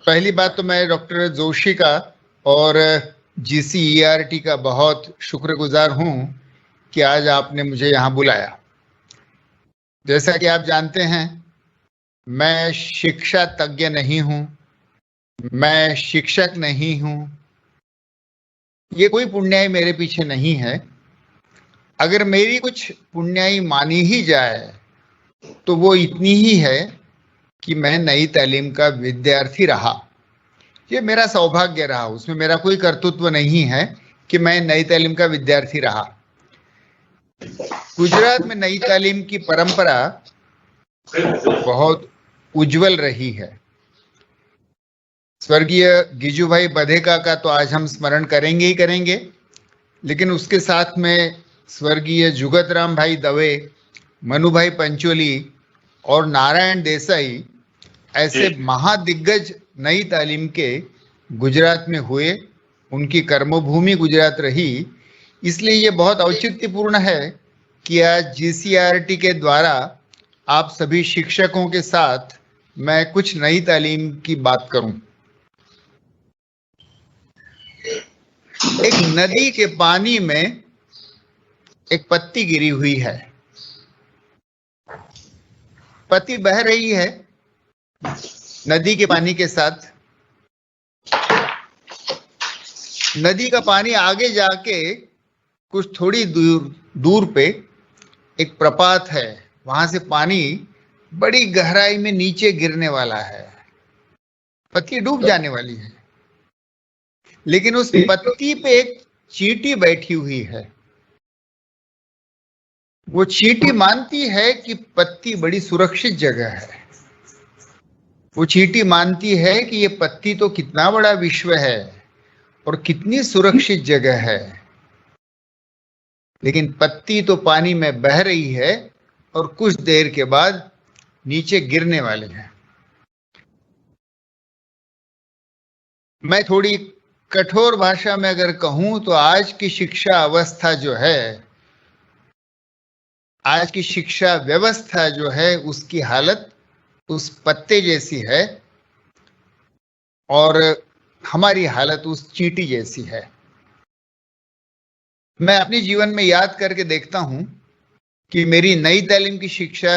पहली बात तो मैं डॉक्टर जोशी का और GCERT का बहुत शुक्रगुजार हूं कि आज आपने मुझे यहाँ बुलाया। जैसा कि आप जानते हैं, मैं शिक्षा तज्ञ नहीं हूं, मैं शिक्षक नहीं हूं। ये कोई पुण्याई मेरे पीछे नहीं है। अगर मेरी कुछ पुण्याई मानी ही जाए तो वो इतनी ही है कि मैं नई तालीम का विद्यार्थी रहा। ये मेरा सौभाग्य रहा, उसमें मेरा कोई कर्तृत्व नहीं है कि मैं नई तालीम का विद्यार्थी रहा। गुजरात में नई तालीम की परंपरा बहुत उज्जवल रही है। स्वर्गीय गिजुभाई बधेका का तो आज हम स्मरण करेंगे ही करेंगे, लेकिन उसके साथ में स्वर्गीय जुगतराम भाई दवे, मनुभाई पंचोली और नारायण देसाई ऐसे महादिग्गज नई तालीम के गुजरात में हुए। उनकी कर्मभूमि गुजरात रही, इसलिए ये बहुत औचित्यपूर्ण है कि आज GCERT के द्वारा आप सभी शिक्षकों के साथ मैं कुछ नई तालीम की बात करूं। एक नदी के पानी में एक पत्ती गिरी हुई है। पत्ती बह रही है नदी के पानी के साथ। नदी का पानी आगे जाके कुछ थोड़ी दूर पे एक प्रपात है, वहां से पानी बड़ी गहराई में नीचे गिरने वाला है। पत्ती डूब जाने वाली है, लेकिन उस पत्ती पे एक चींटी बैठी हुई है। वो चींटी मानती है कि पत्ती बड़ी सुरक्षित जगह है। वो चींटी मानती है कि ये पत्ती तो कितना बड़ा विश्व है और कितनी सुरक्षित जगह है, लेकिन पत्ती तो पानी में बह रही है और कुछ देर के बाद नीचे गिरने वाली है। मैं थोड़ी कठोर भाषा में अगर कहूं तो आज की शिक्षा अवस्था जो है, आज की शिक्षा व्यवस्था जो है, उसकी हालत उस पत्ते जैसी है और हमारी हालत उस चींटी जैसी है। मैं अपने जीवन में याद करके देखता हूं कि मेरी नई तालीम की शिक्षा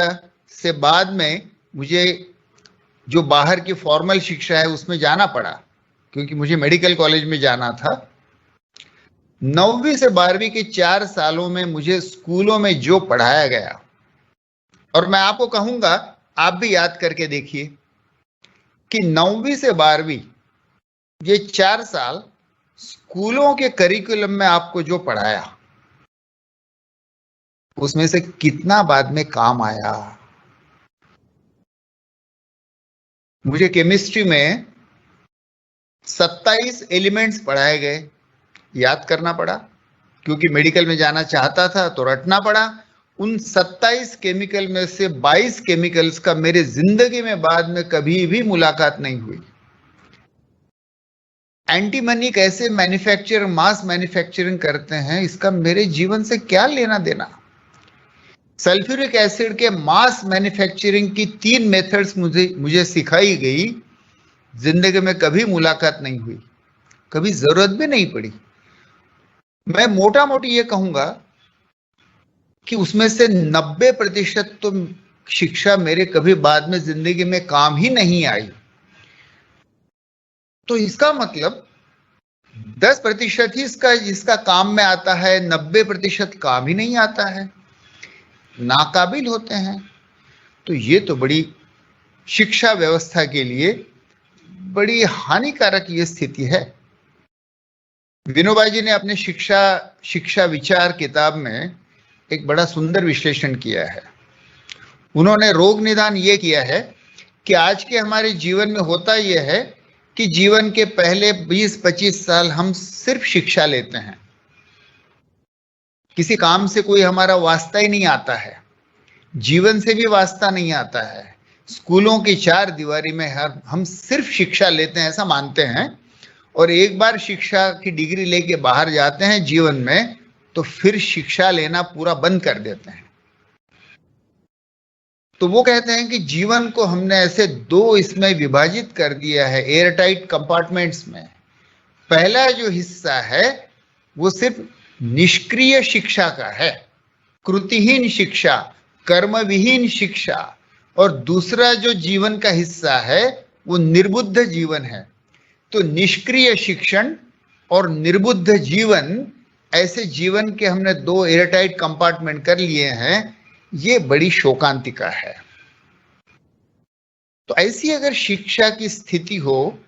से बाद में मुझे जो बाहर की फॉर्मल शिक्षा है उसमें जाना पड़ा, क्योंकि मुझे मेडिकल कॉलेज में जाना था। 9वीं से 12वीं के 4 सालों में मुझे स्कूलों में जो पढ़ाया गया, और मैं आपको कहूंगा आप भी याद करके देखिए कि 9वीं से 12वीं ये 4 साल स्कूलों के करिकुलम में आपको जो पढ़ाया उसमें से कितना बाद में काम आया। मुझे केमिस्ट्री में 27 एलिमेंट्स पढ़ाए गए, याद करना पड़ा, क्योंकि मेडिकल में जाना चाहता था तो रटना पड़ा। उन 27 केमिकल में से 22 केमिकल्स का मेरे जिंदगी में बाद में कभी भी मुलाकात नहीं हुई। एंटीमनी कैसे मैन्युफैक्चर, मास मैन्युफैक्चरिंग करते हैं, इसका मेरे जीवन से क्या लेना देना। सल्फ्यूरिक एसिड के मास मैन्युफैक्चरिंग की 3 मेथड्स मुझे सिखाई गई, जिंदगी में कभी मुलाकात नहीं हुई, कभी जरूरत भी नहीं पड़ी। मैं मोटा मोटी ये कहूंगा कि उसमें से 90% तो शिक्षा मेरे कभी बाद में जिंदगी में काम ही नहीं आई। तो इसका मतलब 10% ही इसका काम में आता है, 90% काम ही नहीं आता है, नाकाबिल होते हैं। तो ये तो बड़ी शिक्षा व्यवस्था के लिए बड़ी हानिकारक ये स्थिति है। विनोबा जी ने अपने शिक्षा विचार किताब में एक बड़ा सुंदर विश्लेषण किया है। उन्होंने रोग निदान ये किया है कि आज के हमारे जीवन में होता यह है कि जीवन के पहले 20-25 साल हम सिर्फ शिक्षा लेते हैं, किसी काम से कोई हमारा वास्ता ही नहीं आता है, जीवन से भी वास्ता नहीं आता है। स्कूलों की 4 दीवारी में हम सिर्फ शिक्षा लेते हैं, ऐसा मानते हैं, और एक बार शिक्षा की डिग्री लेके बाहर जाते हैं जीवन में तो फिर शिक्षा लेना पूरा बंद कर देते हैं। तो वो कहते हैं कि जीवन को हमने ऐसे दो इसमें विभाजित कर दिया है, एयर टाइट कंपार्टमेंट्स में। पहला जो हिस्सा है वो सिर्फ निष्क्रिय शिक्षा का है, कृतिहीन शिक्षा, कर्मविहीन शिक्षा, और दूसरा जो जीवन का हिस्सा है वो निर्बुद्ध जीवन है। तो निष्क्रिय शिक्षण और निर्बुद्ध जीवन, ऐसे जीवन के हमने दो एयरटाइट कंपार्टमेंट कर लिए हैं। ये बड़ी शोकांतिका है। तो ऐसी अगर शिक्षा की स्थिति हो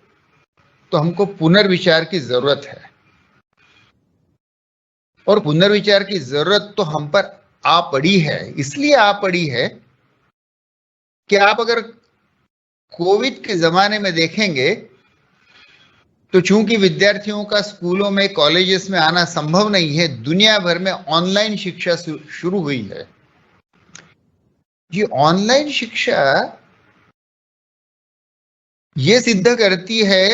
तो हमको पुनर्विचार की जरूरत है, और पुनर्विचार की जरूरत तो हम पर आ पड़ी है। इसलिए आ पड़ी है कि आप अगर कोविड के जमाने में देखेंगे तो चूंकि विद्यार्थियों का स्कूलों में, कॉलेजेस में आना संभव नहीं है, दुनिया भर में ऑनलाइन शिक्षा शुरू हुई है। ये ऑनलाइन शिक्षा ये सिद्ध करती है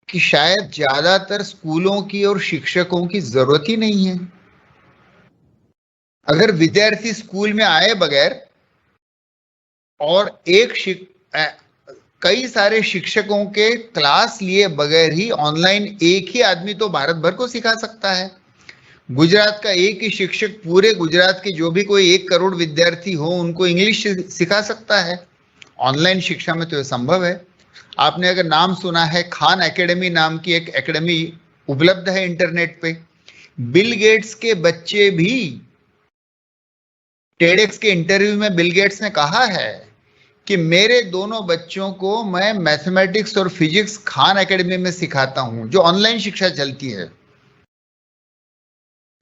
कि शायद ज्यादातर स्कूलों की और शिक्षकों की जरूरत ही नहीं है। अगर विद्यार्थी स्कूल में आए बगैर और कई सारे शिक्षकों के क्लास लिए बगैर ही ऑनलाइन एक ही आदमी तो भारत भर को सिखा सकता है। गुजरात का एक ही शिक्षक पूरे गुजरात के जो भी कोई 1 करोड़ विद्यार्थी हो उनको इंग्लिश सिखा सकता है। ऑनलाइन शिक्षा में तो यह संभव है। आपने अगर नाम सुना है, खान एकेडमी नाम की एक एकेडमी उपलब्ध है इंटरनेट पे। बिल गेट्स के बच्चे भी, टेडेक्स के इंटरव्यू में बिल गेट्स ने कहा है कि मेरे दोनों बच्चों को मैं मैथमेटिक्स और फिजिक्स खान एकेडमी में सिखाता हूं, जो ऑनलाइन शिक्षा चलती है।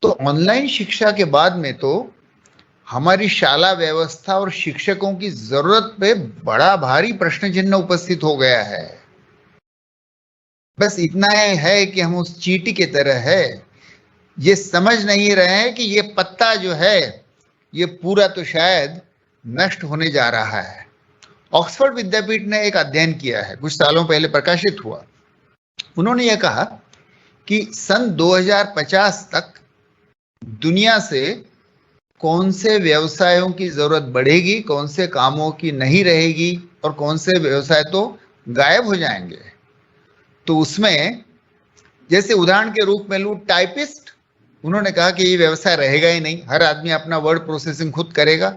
तो ऑनलाइन शिक्षा के बाद में तो हमारी शाला व्यवस्था और शिक्षकों की जरूरत पे बड़ा भारी प्रश्न चिन्ह उपस्थित हो गया है। बस इतना है कि हम उस चींटी की तरह है, ये समझ नहीं रहे हैं कि ये पत्ता जो है ये पूरा तो शायद नष्ट होने जा रहा है। ऑक्सफोर्ड विद्यापीठ ने एक अध्ययन किया है, कुछ सालों पहले प्रकाशित हुआ। उन्होंने यह कहा कि सन 2050 तक दुनिया से कौन से व्यवसायों की जरूरत बढ़ेगी, कौन से कामों की नहीं रहेगी, और कौन से व्यवसाय तो गायब हो जाएंगे। तो उसमें जैसे उदाहरण के रूप में लूं, टाइपिस्ट, उन्होंने कहा कि ये व्यवसाय रहेगा ही नहीं, हर आदमी अपना वर्ड प्रोसेसिंग खुद करेगा।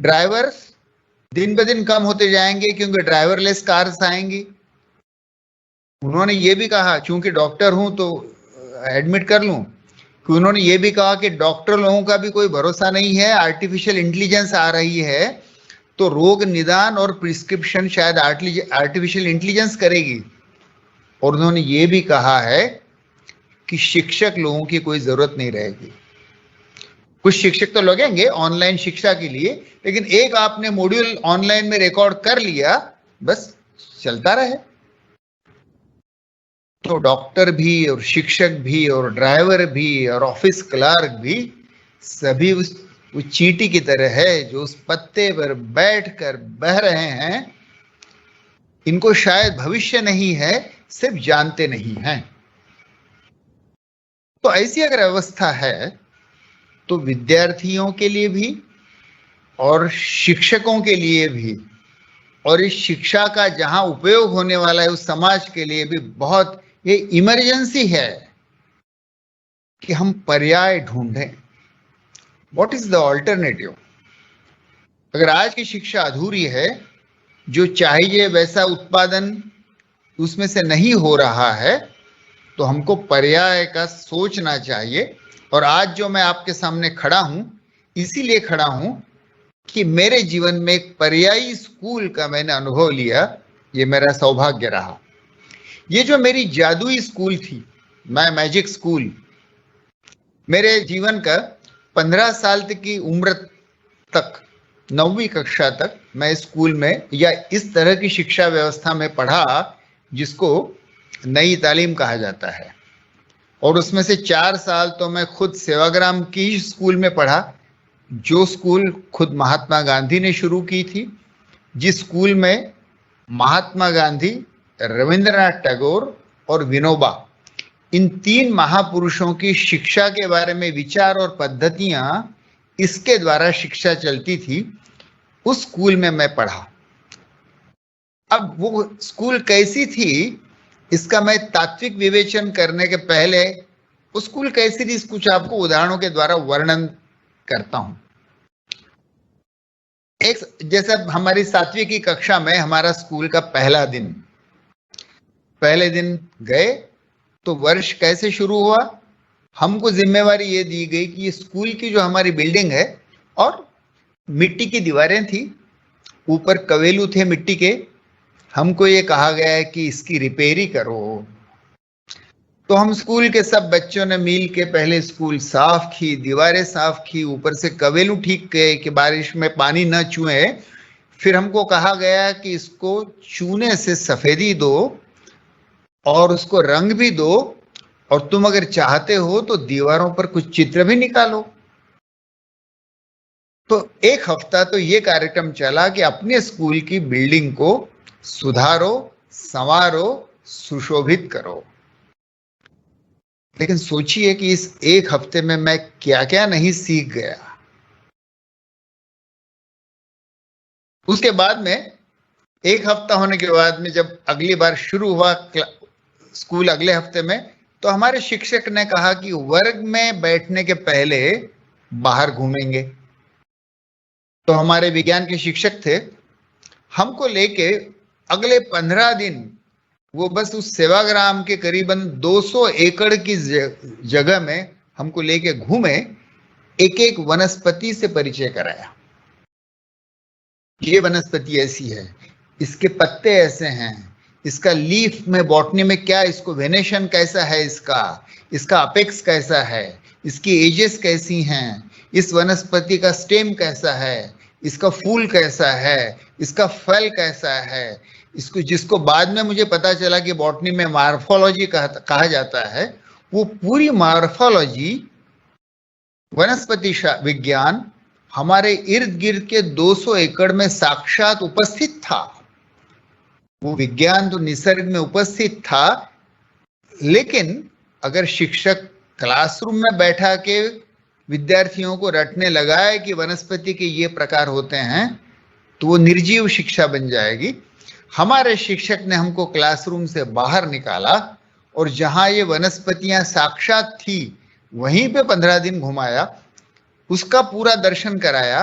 ड्राइवर्स दिन ब दिन कम होते जाएंगे क्योंकि ड्राइवरलेस कार्स आएंगी। उन्होंने ये भी कहा, चूंकि डॉक्टर हूं तो एडमिट कर लूं, कि उन्होंने ये भी कहा कि डॉक्टर लोगों का भी कोई भरोसा नहीं है, आर्टिफिशियल इंटेलिजेंस आ रही है तो रोग निदान और प्रिस्क्रिप्शन शायद आर्टिफिशियल इंटेलिजेंस करेगी। और उन्होंने ये भी कहा है कि शिक्षक लोगों की कोई जरूरत नहीं रहेगी। कुछ शिक्षक तो लगेंगे ऑनलाइन शिक्षा के लिए, लेकिन एक आपने मॉड्यूल ऑनलाइन में रिकॉर्ड कर लिया, बस चलता रहे। तो डॉक्टर भी और शिक्षक भी और ड्राइवर भी और ऑफिस क्लर्क भी सभी उस चींटी की तरह है जो उस पत्ते पर बैठकर बह रहे हैं। इनको शायद भविष्य नहीं है, सिर्फ जानते नहीं हैं। तो ऐसी अगर अवस्था है तो विद्यार्थियों के लिए भी और शिक्षकों के लिए भी, और इस शिक्षा का जहां उपयोग होने वाला है उस समाज के लिए भी बहुत ये इमरजेंसी है कि हम पर्याय ढूंढें। What is the alternative? अगर आज की शिक्षा अधूरी है, जो चाहिए वैसा उत्पादन उसमें से नहीं हो रहा है, तो हमको पर्याय का सोचना चाहिए। और आज जो मैं आपके सामने खड़ा हूं, इसीलिए खड़ा हूं कि मेरे जीवन में एक पर्यायी स्कूल का मैंने अनुभव लिया। ये मेरा सौभाग्य रहा। ये जो मेरी जादुई स्कूल थी, मैं मैजिक स्कूल, मेरे जीवन का 15 साल तक की उम्र तक, 9वीं कक्षा तक मैं स्कूल में या इस तरह की शिक्षा व्यवस्था में पढ़ा जिसको नई तालीम कहा जाता है। और उसमें से 4 साल तो मैं खुद सेवाग्राम की स्कूल में पढ़ा, जो स्कूल खुद महात्मा गांधी ने शुरू की थी, जिस स्कूल में महात्मा गांधी, रविंद्रनाथ टैगोर और विनोबा, इन 3 महापुरुषों की शिक्षा के बारे में विचार और पद्धतियां इसके द्वारा शिक्षा चलती थी, उस स्कूल में मैं पढ़ा। अब वो स्कूल कैसी थी इसका मैं तात्विक विवेचन करने के पहले वो स्कूल कैसी थी कुछ आपको उदाहरणों के द्वारा वर्णन करता हूं। एक जैसे हमारी 7वीं की कक्षा में हमारा स्कूल का पहले दिन गए तो वर्ष कैसे शुरू हुआ। हमको जिम्मेवारी ये दी गई कि ये स्कूल की जो हमारी बिल्डिंग है और मिट्टी की दीवारें थी, ऊपर कवेलू थे मिट्टी के, हमको ये कहा गया है कि इसकी रिपेयरी करो। तो हम स्कूल के सब बच्चों ने मिल के पहले स्कूल साफ की, दीवारें साफ की, ऊपर से कवेलू ठीक किए कि बारिश में पानी न चुए। फिर हमको कहा गया कि इसको चूने से सफेदी दो और उसको रंग भी दो, और तुम अगर चाहते हो तो दीवारों पर कुछ चित्र भी निकालो। तो एक हफ्ता तो ये कार्यक्रम चला कि अपने स्कूल की बिल्डिंग को सुधारो, संवारो, सुशोभित करो। लेकिन सोचिए कि इस एक हफ्ते में मैं क्या क्या नहीं सीख गया। उसके बाद में एक हफ्ता होने के बाद में जब अगली बार शुरू हुआ स्कूल अगले हफ्ते में, तो हमारे शिक्षक ने कहा कि वर्ग में बैठने के पहले बाहर घूमेंगे। तो हमारे विज्ञान के शिक्षक थे, हमको लेके अगले 15 दिन वो बस उस सेवाग्राम के करीबन 200 एकड़ की जगह में हमको लेके घूमे, एक एक वनस्पति से परिचय कराया। ये वनस्पति ऐसी है, इसके पत्ते ऐसे हैं, इसका लीफ में बॉटनी में क्या, इसको वेनेशन कैसा है, इसका अपेक्स कैसा है, इसकी एजेस कैसी हैं, इस वनस्पति का स्टेम कैसा है, इसका फूल कैसा है, इसका फल कैसा है, इसको जिसको बाद में मुझे पता चला कि बॉटनी में मॉर्फोलॉजी कहा जाता है, वो पूरी मॉर्फोलॉजी वनस्पति विज्ञान हमारे इर्द गिर्द के 200 एकड़ में साक्षात उपस्थित था। वो विज्ञान तो निसर्ग में उपस्थित था, लेकिन अगर शिक्षक क्लासरूम में बैठा के विद्यार्थियों को रटने लगाए कि वनस्पति के ये प्रकार होते हैं, तो वो निर्जीव शिक्षा बन जाएगी। हमारे शिक्षक ने हमको क्लासरूम से बाहर निकाला और जहां ये वनस्पतियां साक्षात थी वहीं पे 15 दिन घुमाया, उसका पूरा दर्शन कराया।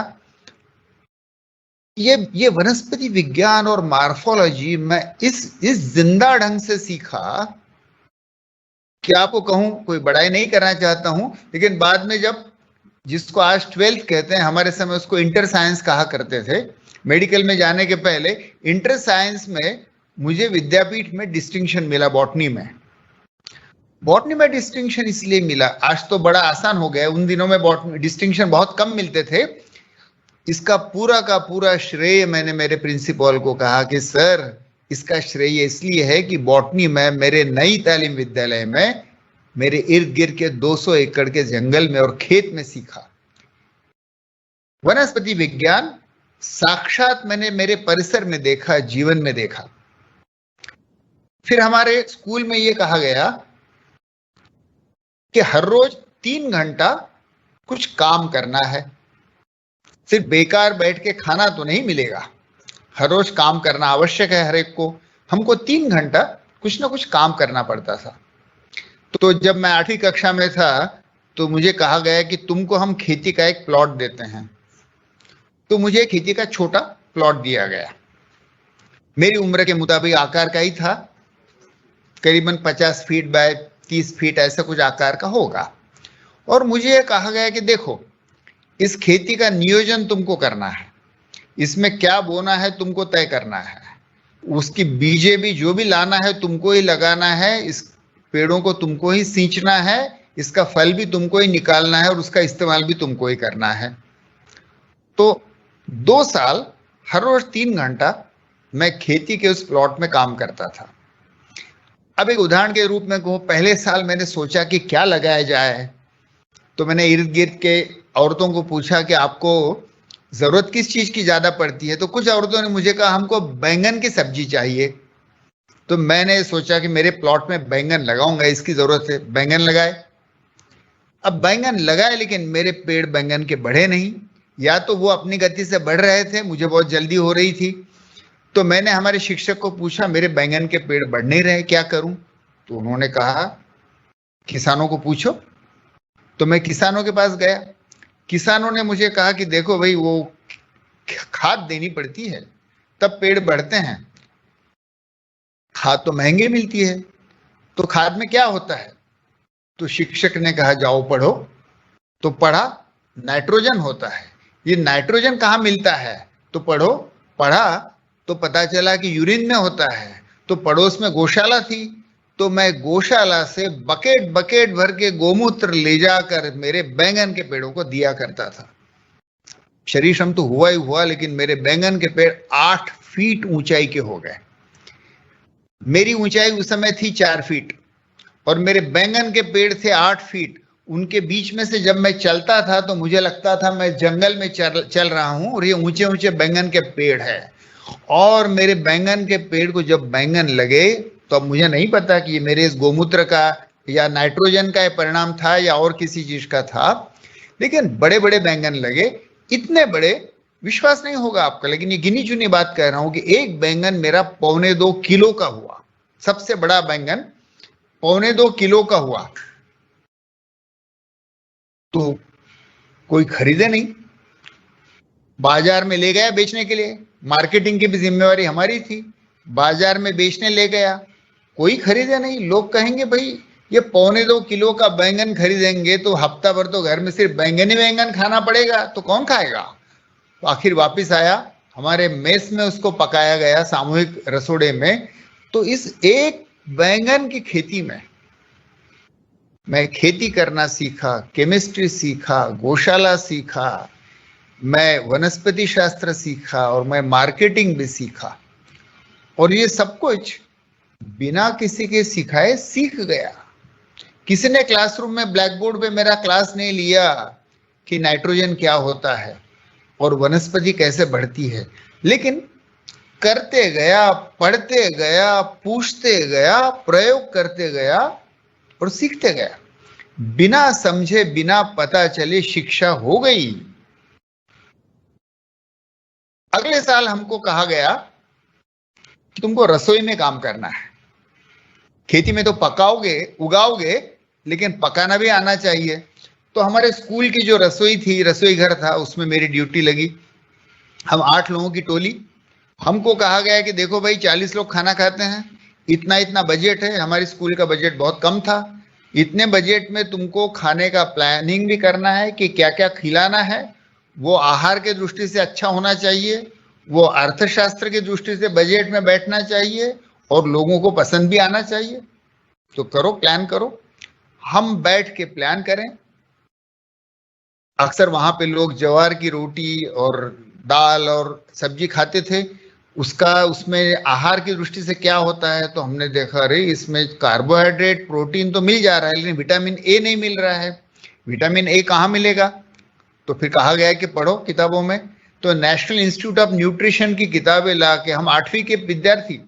ये वनस्पति विज्ञान और मॉर्फोलॉजी मैं इस जिंदा ढंग से सीखा कि आपको कहूं, कोई बड़ाई नहीं करना चाहता हूं, लेकिन बाद में जब जिसको आज 12th कहते हैं, हमारे समय उसको इंटर साइंस कहा करते थे। मेडिकल में जाने के पहले इंटर साइंस में मुझे विद्यापीठ में डिस्टिंक्शन मिला बॉटनी में। बॉटनी में डिस्टिंक्शन इसलिए मिला, आज तो बड़ा आसान हो गया, उन दिनों में बॉटनी डिस्टिंक्शन बहुत कम मिलते थे। इसका पूरा का पूरा श्रेय मैंने मेरे प्रिंसिपल को कहा कि सर, इसका श्रेय इसलिए है कि बॉटनी में मेरे नई तालीम विद्यालय में मेरे इर्द गिर्द के 200 एकड़ के जंगल में और खेत में सीखा। वनस्पति विज्ञान साक्षात मैंने मेरे परिसर में देखा, जीवन में देखा। फिर हमारे स्कूल में यह कहा गया कि हर रोज 3 घंटा कुछ काम करना है, सिर्फ बेकार बैठ के खाना तो नहीं मिलेगा, हर रोज काम करना आवश्यक है हर एक को। हमको 3 घंटा कुछ ना कुछ काम करना पड़ता था। तो जब मैं 8वीं कक्षा में था तो मुझे कहा गया कि तुमको हम खेती का एक प्लॉट देते हैं। तो मुझे खेती का छोटा प्लॉट दिया गया, मेरी उम्र के मुताबिक आकार का ही था, करीबन 50 फीट बाय 30 फीट ऐसा कुछ आकार का होगा। और मुझे यह कहा गया कि देखो, इस खेती का नियोजन तुमको करना है, इसमें क्या बोना है तुमको तय करना है, उसकी बीजें भी जो भी लाना है तुमको ही लगाना है, इस पेड़ों को तुमको ही सींचना है, इसका फल भी तुमको ही निकालना है और उसका इस्तेमाल भी तुमको ही करना है। तो 2 साल हर रोज 3 घंटा मैं खेती के उस प्लॉट में काम करता था। अब एक उदाहरण के रूप में कहूं, पहले साल मैंने सोचा कि क्या लगाया जाए, तो मैंने इर्द गिर्द के औरतों को पूछा कि आपको जरूरत किस चीज की ज्यादा पड़ती है। तो कुछ औरतों ने मुझे कहा हमको बैंगन की सब्जी चाहिए। तो मैंने सोचा कि मेरे प्लॉट में बैंगन लगाऊंगा, इसकी जरूरत है, बैंगन लगाए। अब बैंगन लगाए लेकिन मेरे पेड़ बैंगन के बढ़े नहीं, या तो वो अपनी गति से बढ़ रहे थे, मुझे बहुत जल्दी हो रही थी। तो मैंने हमारे शिक्षक को पूछा मेरे बैंगन के पेड़ बढ़ नहीं रहे, क्या करूं? तो उन्होंने कहा किसानों को पूछो। तो मैं किसानों के पास गया, किसानों ने मुझे कहा कि देखो भाई वो खाद देनी पड़ती है तब पेड़ बढ़ते हैं, खाद तो महंगी मिलती है, तो खाद में क्या होता है? तो शिक्षक ने कहा जाओ पढ़ो। तो पढ़ा, नाइट्रोजन होता है। ये नाइट्रोजन कहाँ मिलता है? तो पढ़ो, पढ़ा तो पता चला कि यूरिन में होता है। तो पड़ोस में गौशाला थी, तो मैं गौशाला से बकेट बकेट भर के गोमूत्र ले जाकर मेरे बैंगन के पेड़ों को दिया करता था। शरीर श्रम तो हुआ ही हुआ, लेकिन मेरे बैंगन के पेड़ 8 फीट ऊंचाई के हो गए। मेरी ऊंचाई उस समय थी 4 फीट और मेरे बैंगन के पेड़ थे 8 फीट। उनके बीच में से जब मैं चलता था तो मुझे लगता था मैं जंगल में चल रहा हूं और ये ऊंचे ऊंचे बैंगन के पेड़ है। और मेरे बैंगन के पेड़ को जब बैंगन लगे तो अब मुझे नहीं पता कि ये मेरे इस गोमूत्र का या नाइट्रोजन का परिणाम था या और किसी चीज का था, लेकिन बड़े बड़े बैंगन लगे, इतने बड़े, विश्वास नहीं होगा आपका, लेकिन ये गिनी चुनी बात कह रहा हूं कि एक बैंगन मेरा 1.25 किलो का हुआ। सबसे बड़ा बैंगन 1.25 किलो का हुआ। तो कोई खरीदे नहीं, बाजार में ले गया बेचने के लिए, मार्केटिंग की भी जिम्मेवारी हमारी थी, बाजार में बेचने ले गया, कोई खरीदे नहीं। लोग कहेंगे भाई ये 1.25 किलो का बैंगन खरीदेंगे तो हफ्ता भर तो घर में सिर्फ बैंगन ही बैंगन खाना पड़ेगा, तो कौन खाएगा? तो आखिर वापिस आया, हमारे मेस में उसको पकाया गया सामूहिक रसोड़े में। तो इस एक बैंगन की खेती में मैं खेती करना सीखा, केमिस्ट्री सीखा, गौशाला सीखा, मैं वनस्पति शास्त्र सीखा और मैं मार्केटिंग भी सीखा। और ये सब कुछ बिना किसी के सिखाए सीख गया। किसी ने क्लासरूम में ब्लैक बोर्ड पे मेरा क्लास नहीं लिया कि नाइट्रोजन क्या होता है और वनस्पति कैसे बढ़ती है, लेकिन करते गया, पढ़ते गया, पूछते गया, प्रयोग करते गया और सीखते गया। बिना समझे, बिना पता चले शिक्षा हो गई। अगले साल हमको कहा गया कि तुमको रसोई में काम करना है। खेती में तो पकाओगे, उगाओगे, लेकिन पकाना भी आना चाहिए। तो हमारे स्कूल की जो रसोई थी, रसोई घर था, उसमें मेरी ड्यूटी लगी। हम 8 लोगों की टोली। हमको कहा गया कि देखो भाई 40 लोग खाना खाते हैं, इतना इतना बजट है, हमारे स्कूल का बजट बहुत कम था। इतने बजट में तुमको खाने का प्लानिंग भी करना है कि क्या क्या खिलाना है, वो आहार के दृष्टि से अच्छा होना चाहिए, वो अर्थशास्त्र की दृष्टि से बजट में बैठना चाहिए और लोगों को पसंद भी आना चाहिए। तो करो, प्लान करो। हम बैठ के प्लान करें। अक्सर वहां पे लोग ज्वार की रोटी और दाल और सब्जी खाते थे। उसमें आहार की दृष्टि से क्या होता है, तो हमने देखा अरे इसमें कार्बोहाइड्रेट, प्रोटीन तो मिल जा रहा है, लेकिन विटामिन ए नहीं मिल रहा है। विटामिन ए कहाँ मिलेगा? तो फिर कहा गया कि पढ़ो किताबों में। तो नेशनल इंस्टीट्यूट ऑफ न्यूट्रिशन की किताबें ला के, हम 8वीं के विद्यार्थी,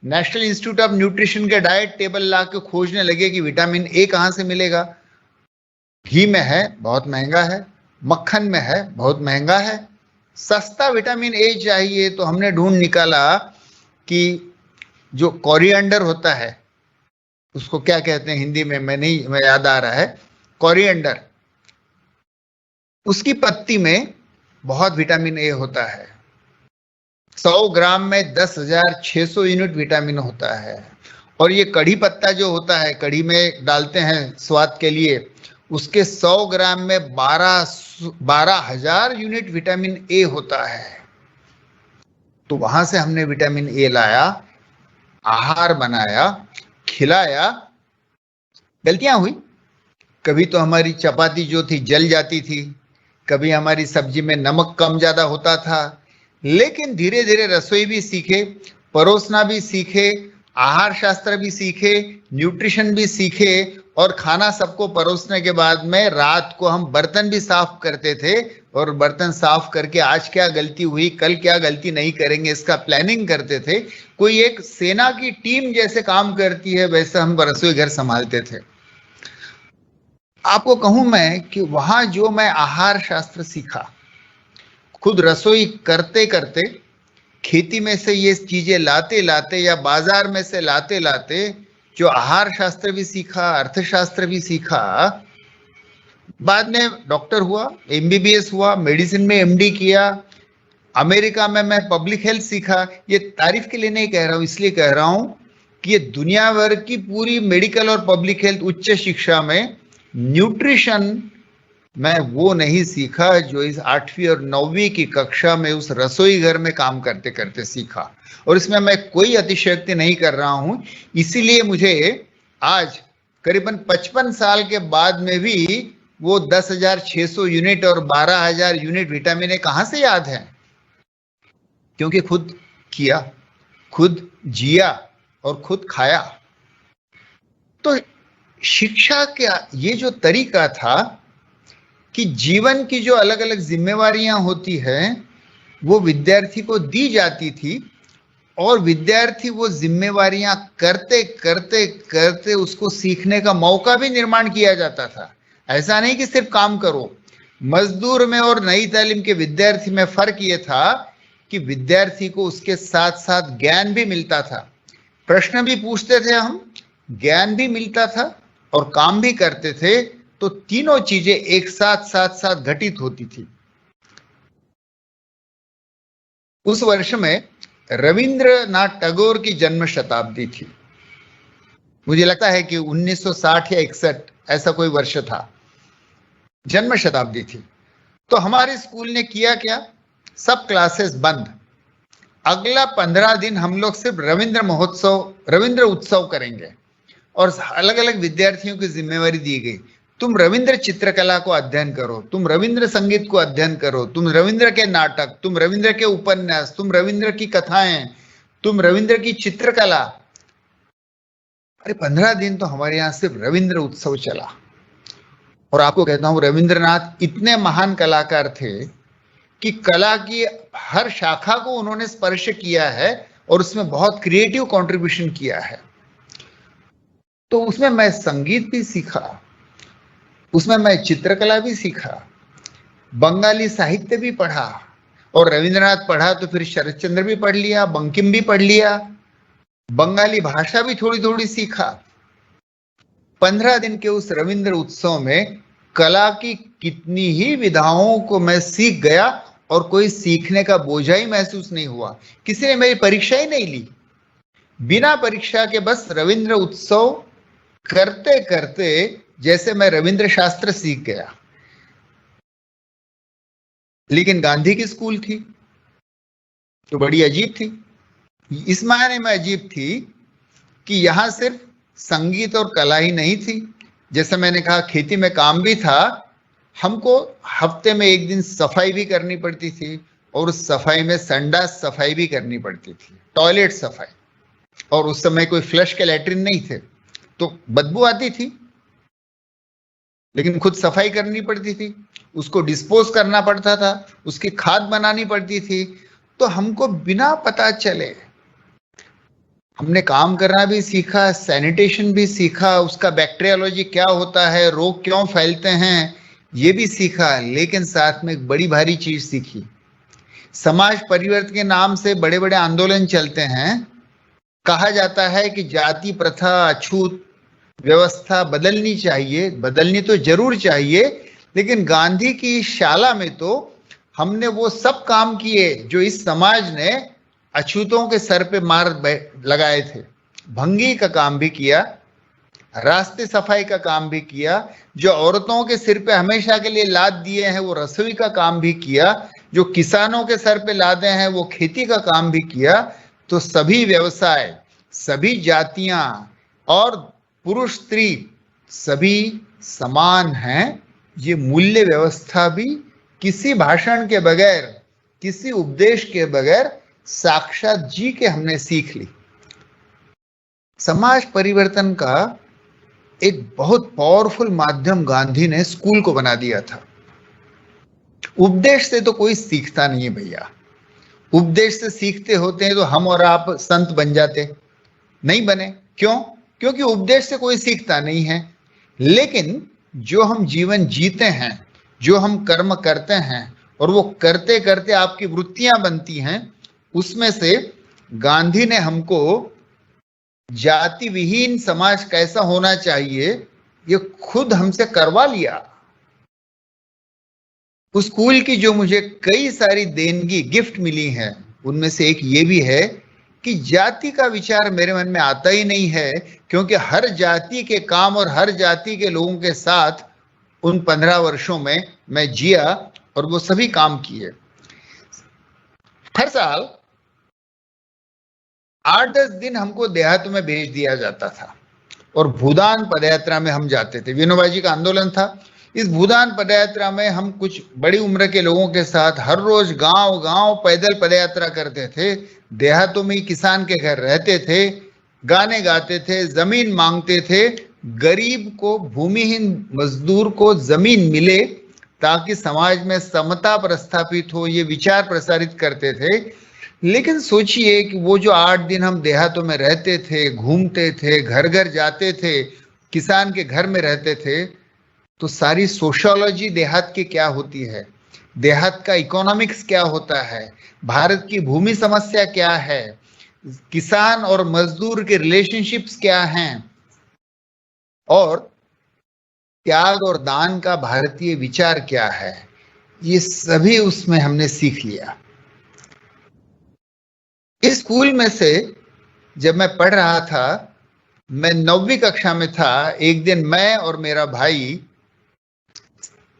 नेशनल इंस्टीट्यूट ऑफ न्यूट्रिशन के डाइट टेबल ला के खोजने लगे कि विटामिन ए कहाँ से मिलेगा। घी में है, बहुत महंगा है, मक्खन में है, बहुत महंगा है, सस्ता विटामिन ए चाहिए। तो हमने ढूंढ निकाला कि जो कोरिएंडर होता है, उसको क्या कहते हैं हिंदी में, मैं याद आ रहा है, कोरिएंडर, उसकी पत्ती में बहुत विटामिन ए होता है। 100 ग्राम में 10,600 यूनिट विटामिन होता है। और ये कढ़ी पत्ता जो होता है, कढ़ी में डालते हैं स्वाद के लिए, उसके 100 ग्राम में 12,000 यूनिट विटामिन ए होता है। तो वहां से हमने विटामिन ए लाया, आहार बनाया, खिलाया। गलतियां हुई, कभी तो हमारी चपाती जो थी जल जाती थी, कभी हमारी सब्जी में नमक कम ज्यादा होता था, लेकिन धीरे धीरे रसोई भी सीखे, परोसना भी सीखे, आहार शास्त्र भी सीखे, न्यूट्रिशन भी सीखे। और खाना सबको परोसने के बाद में रात को हम बर्तन भी साफ करते थे और बर्तन साफ करके आज क्या गलती हुई, कल क्या गलती नहीं करेंगे, इसका प्लानिंग करते थे। कोई एक सेना की टीम जैसे काम करती है, वैसे हम रसोई घर संभालते थे। आपको कहूं मैं कि वहां जो मैं आहार शास्त्र सीखा, खुद रसोई करते करते, खेती में से ये चीजें लाते लाते या बाजार में से लाते लाते जो आहार शास्त्र भी सीखा, अर्थशास्त्र भी सीखा, बाद में डॉक्टर हुआ, एमबीबीएस हुआ, मेडिसिन में एमडी किया, अमेरिका में मैं पब्लिक हेल्थ सीखा। ये तारीफ के लिए नहीं कह रहा हूं, इसलिए कह रहा हूं कि ये दुनिया भर की पूरी मेडिकल और पब्लिक हेल्थ उच्च शिक्षा में न्यूट्रिशन मैं वो नहीं सीखा जो इस 8वीं और 9वीं की कक्षा में उस रसोई घर में काम करते करते सीखा। और इसमें मैं कोई अतिशयोक्ति नहीं कर रहा हूं। इसीलिए मुझे आज करीबन 55 साल के बाद में भी वो 10,600 यूनिट और 12,000 यूनिट विटामिन ए कहां से याद है, क्योंकि खुद किया, खुद जिया और खुद खाया। तो शिक्षा का ये जो तरीका था कि जीवन की जो अलग अलग जिम्मेवारियां होती हैं वो विद्यार्थी को दी जाती थी और विद्यार्थी वो जिम्मेवारियां करते करते करते उसको सीखने का मौका भी निर्माण किया जाता था। ऐसा नहीं कि सिर्फ काम करो। मजदूर में और नई तालीम के विद्यार्थी में फर्क ये था कि विद्यार्थी को उसके साथ साथ ज्ञान भी मिलता था, प्रश्न भी पूछते थे हम, ज्ञान भी मिलता था और काम भी करते थे। तो तीनों चीजें एक साथ साथ घटित होती थी। उस वर्ष में रविंद्रनाथ टैगोर की जन्म शताब्दी थी। मुझे लगता है कि 1960 या 61 ऐसा कोई वर्ष था, जन्म शताब्दी थी। तो हमारे स्कूल ने किया क्या, सब क्लासेस बंद, अगला 15 दिन हम लोग सिर्फ रविंद्र उत्सव करेंगे और अलग अलग विद्यार्थियों की जिम्मेवारी दी गई। तुम रविंद्र चित्रकला को अध्ययन करो, तुम रविंद्र संगीत को अध्ययन करो, तुम रविंद्र के नाटक, तुम रविंद्र के उपन्यास, तुम रविंद्र की कथाएं, तुम रविंद्र की चित्रकला। अरे 15 दिन तो हमारे यहाँ सिर्फ रविंद्र उत्सव चला। और आपको कहता हूं, रविंद्रनाथ इतने महान कलाकार थे कि कला की हर शाखा को उन्होंने स्पर्श किया है और उसमें बहुत क्रिएटिव कंट्रीब्यूशन किया है। तो उसमें मैं संगीत भी सीखा, उसमें मैं चित्रकला भी सीखा, बंगाली साहित्य भी पढ़ा, और रविंद्रनाथ पढ़ा तो फिर शरतचंद्र भी पढ़ लिया, बंकिम भी पढ़ लिया, बंगाली भाषा भी थोड़ी थोड़ी सीखा। 15 दिन के उस रविंद्र उत्सव में कला की कितनी ही विधाओं को मैं सीख गया और कोई सीखने का बोझा ही महसूस नहीं हुआ। किसी ने मेरी परीक्षा ही नहीं ली, बिना परीक्षा के बस रविंद्र उत्सव करते करते जैसे मैं रविंद्र शास्त्र सीख गया। लेकिन गांधी की स्कूल थी तो बड़ी अजीब थी। इस मायने में अजीब थी कि यहां सिर्फ संगीत और कला ही नहीं थी, जैसे मैंने कहा खेती में काम भी था। हमको हफ्ते में एक दिन सफाई भी करनी पड़ती थी और उस सफाई में संडास सफाई भी करनी पड़ती थी, टॉयलेट सफाई। और उस समय कोई फ्लश के लैट्रिन नहीं थे तो बदबू आती थी, लेकिन खुद सफाई करनी पड़ती थी, उसको डिस्पोज करना पड़ता था, उसकी खाद बनानी पड़ती थी। तो हमको बिना पता चले हमने काम करना भी सीखा, सैनिटेशन भी सीखा, उसका बैक्टीरियोलॉजी क्या होता है, रोग क्यों फैलते हैं ये भी सीखा। लेकिन साथ में एक बड़ी भारी चीज सीखी, समाज परिवर्तन के नाम से बड़े बड़े आंदोलन चलते हैं। कहा जाता है कि जाति प्रथा, अछूत व्यवस्था बदलनी चाहिए, बदलनी तो जरूर चाहिए, लेकिन गांधी की शाला में तो हमने वो सब काम किए जो इस समाज ने अछूतों के सर पे मार लगाए थे। भंगी का काम भी किया, रास्ते सफाई का काम भी किया, जो औरतों के सिर पे हमेशा के लिए लाद दिए हैं वो रसोई का काम भी किया, जो किसानों के सर पे लादे हैं वो खेती का काम भी किया। तो सभी व्यवसाय, सभी जातियां और पुरुष स्त्री सभी समान हैं। ये मूल्य व्यवस्था भी किसी भाषण के बगैर, किसी उपदेश के बगैर साक्षात जी के हमने सीख ली। समाज परिवर्तन का एक बहुत पावरफुल माध्यम गांधी ने स्कूल को बना दिया था। उपदेश से तो कोई सीखता नहीं है भैया, उपदेश से सीखते होते हैं तो हम और आप संत बन जाते, नहीं बने। क्यों? क्योंकि उपदेश से कोई सीखता नहीं है। लेकिन जो हम जीवन जीते हैं, जो हम कर्म करते हैं और वो करते करते आपकी वृत्तियां बनती हैं, उसमें से गांधी ने हमको जाति विहीन समाज कैसा होना चाहिए ये खुद हमसे करवा लिया। उस स्कूल की जो मुझे कई सारी देनगी गिफ्ट मिली हैं, उनमें से एक ये भी है कि जाति का विचार मेरे मन में आता ही नहीं है, क्योंकि हर जाति के काम और हर जाति के लोगों के साथ उन 15 वर्षों में मैं जिया और वो सभी काम किए। हर साल 8-10 दिन हमको देहातों में भेज दिया जाता था और भूदान पदयात्रा में हम जाते थे। विनोबा जी का आंदोलन था। इस भूदान पदयात्रा में हम कुछ बड़ी उम्र के लोगों के साथ हर रोज गांव गांव पैदल पदयात्रा करते थे। देहातों में किसान के घर रहते थे, गाने गाते थे, जमीन मांगते थे। गरीब को, भूमिहीन मजदूर को जमीन मिले ताकि समाज में समता प्रस्थापित हो, ये विचार प्रसारित करते थे। लेकिन सोचिए कि वो जो 8 दिन हम देहातों में रहते थे, घूमते थे, घर घर जाते थे, किसान के घर में रहते थे, तो सारी सोशियोलॉजी देहात की क्या होती है, देहात का इकोनॉमिक्स क्या होता है, भारत की भूमि समस्या क्या है, किसान और मजदूर के रिलेशनशिप्स क्या हैं, और त्याग और दान का भारतीय विचार क्या है, ये सभी उसमें हमने सीख लिया। इस स्कूल में से जब मैं पढ़ रहा था, मैं 9वीं कक्षा में था, एक दिन मैं और मेरा भाई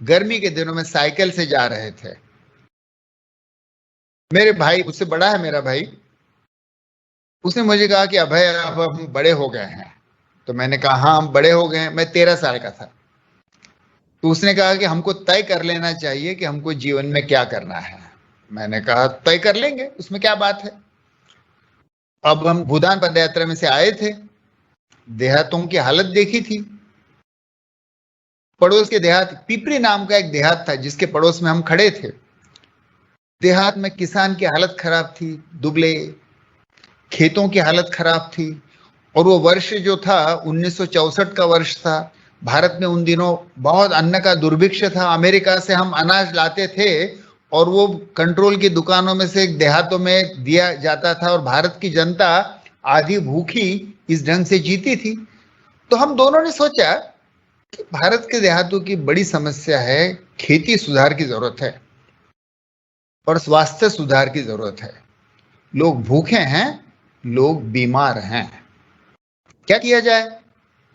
गर्मी के दिनों में साइकिल से जा रहे थे। मेरे भाई, उससे बड़ा है मेरा भाई, उसने मुझे कहा कि अभय अब हम बड़े हो गए हैं। तो मैंने कहा हाँ हम बड़े हो गए हैं। मैं 13 साल का था। तो उसने कहा कि हमको तय कर लेना चाहिए कि हमको जीवन में क्या करना है। मैंने कहा तय कर लेंगे, उसमें क्या बात है। अब हम भूदान पदयात्रा में से आए थे, देहातों की हालत देखी थी। पड़ोस के देहात, पिपरी नाम का एक देहात था जिसके पड़ोस में हम खड़े थे। देहात में किसान की हालत खराब थी, दुबले, खेतों की हालत खराब थी। और वो वर्ष जो था 1964 का वर्ष था। भारत में उन दिनों बहुत अन्न का दुर्भिक्ष था। अमेरिका से हम अनाज लाते थे और वो कंट्रोल की दुकानों में से देहातों में दिया जाता था, और भारत की जनता आधी भूखी इस ढंग से जीती थी। तो हम दोनों ने सोचा कि भारत के देहातों की बड़ी समस्या है, खेती सुधार की जरूरत है और स्वास्थ्य सुधार की जरूरत है। लोग भूखे हैं, लोग बीमार हैं, क्या किया जाए।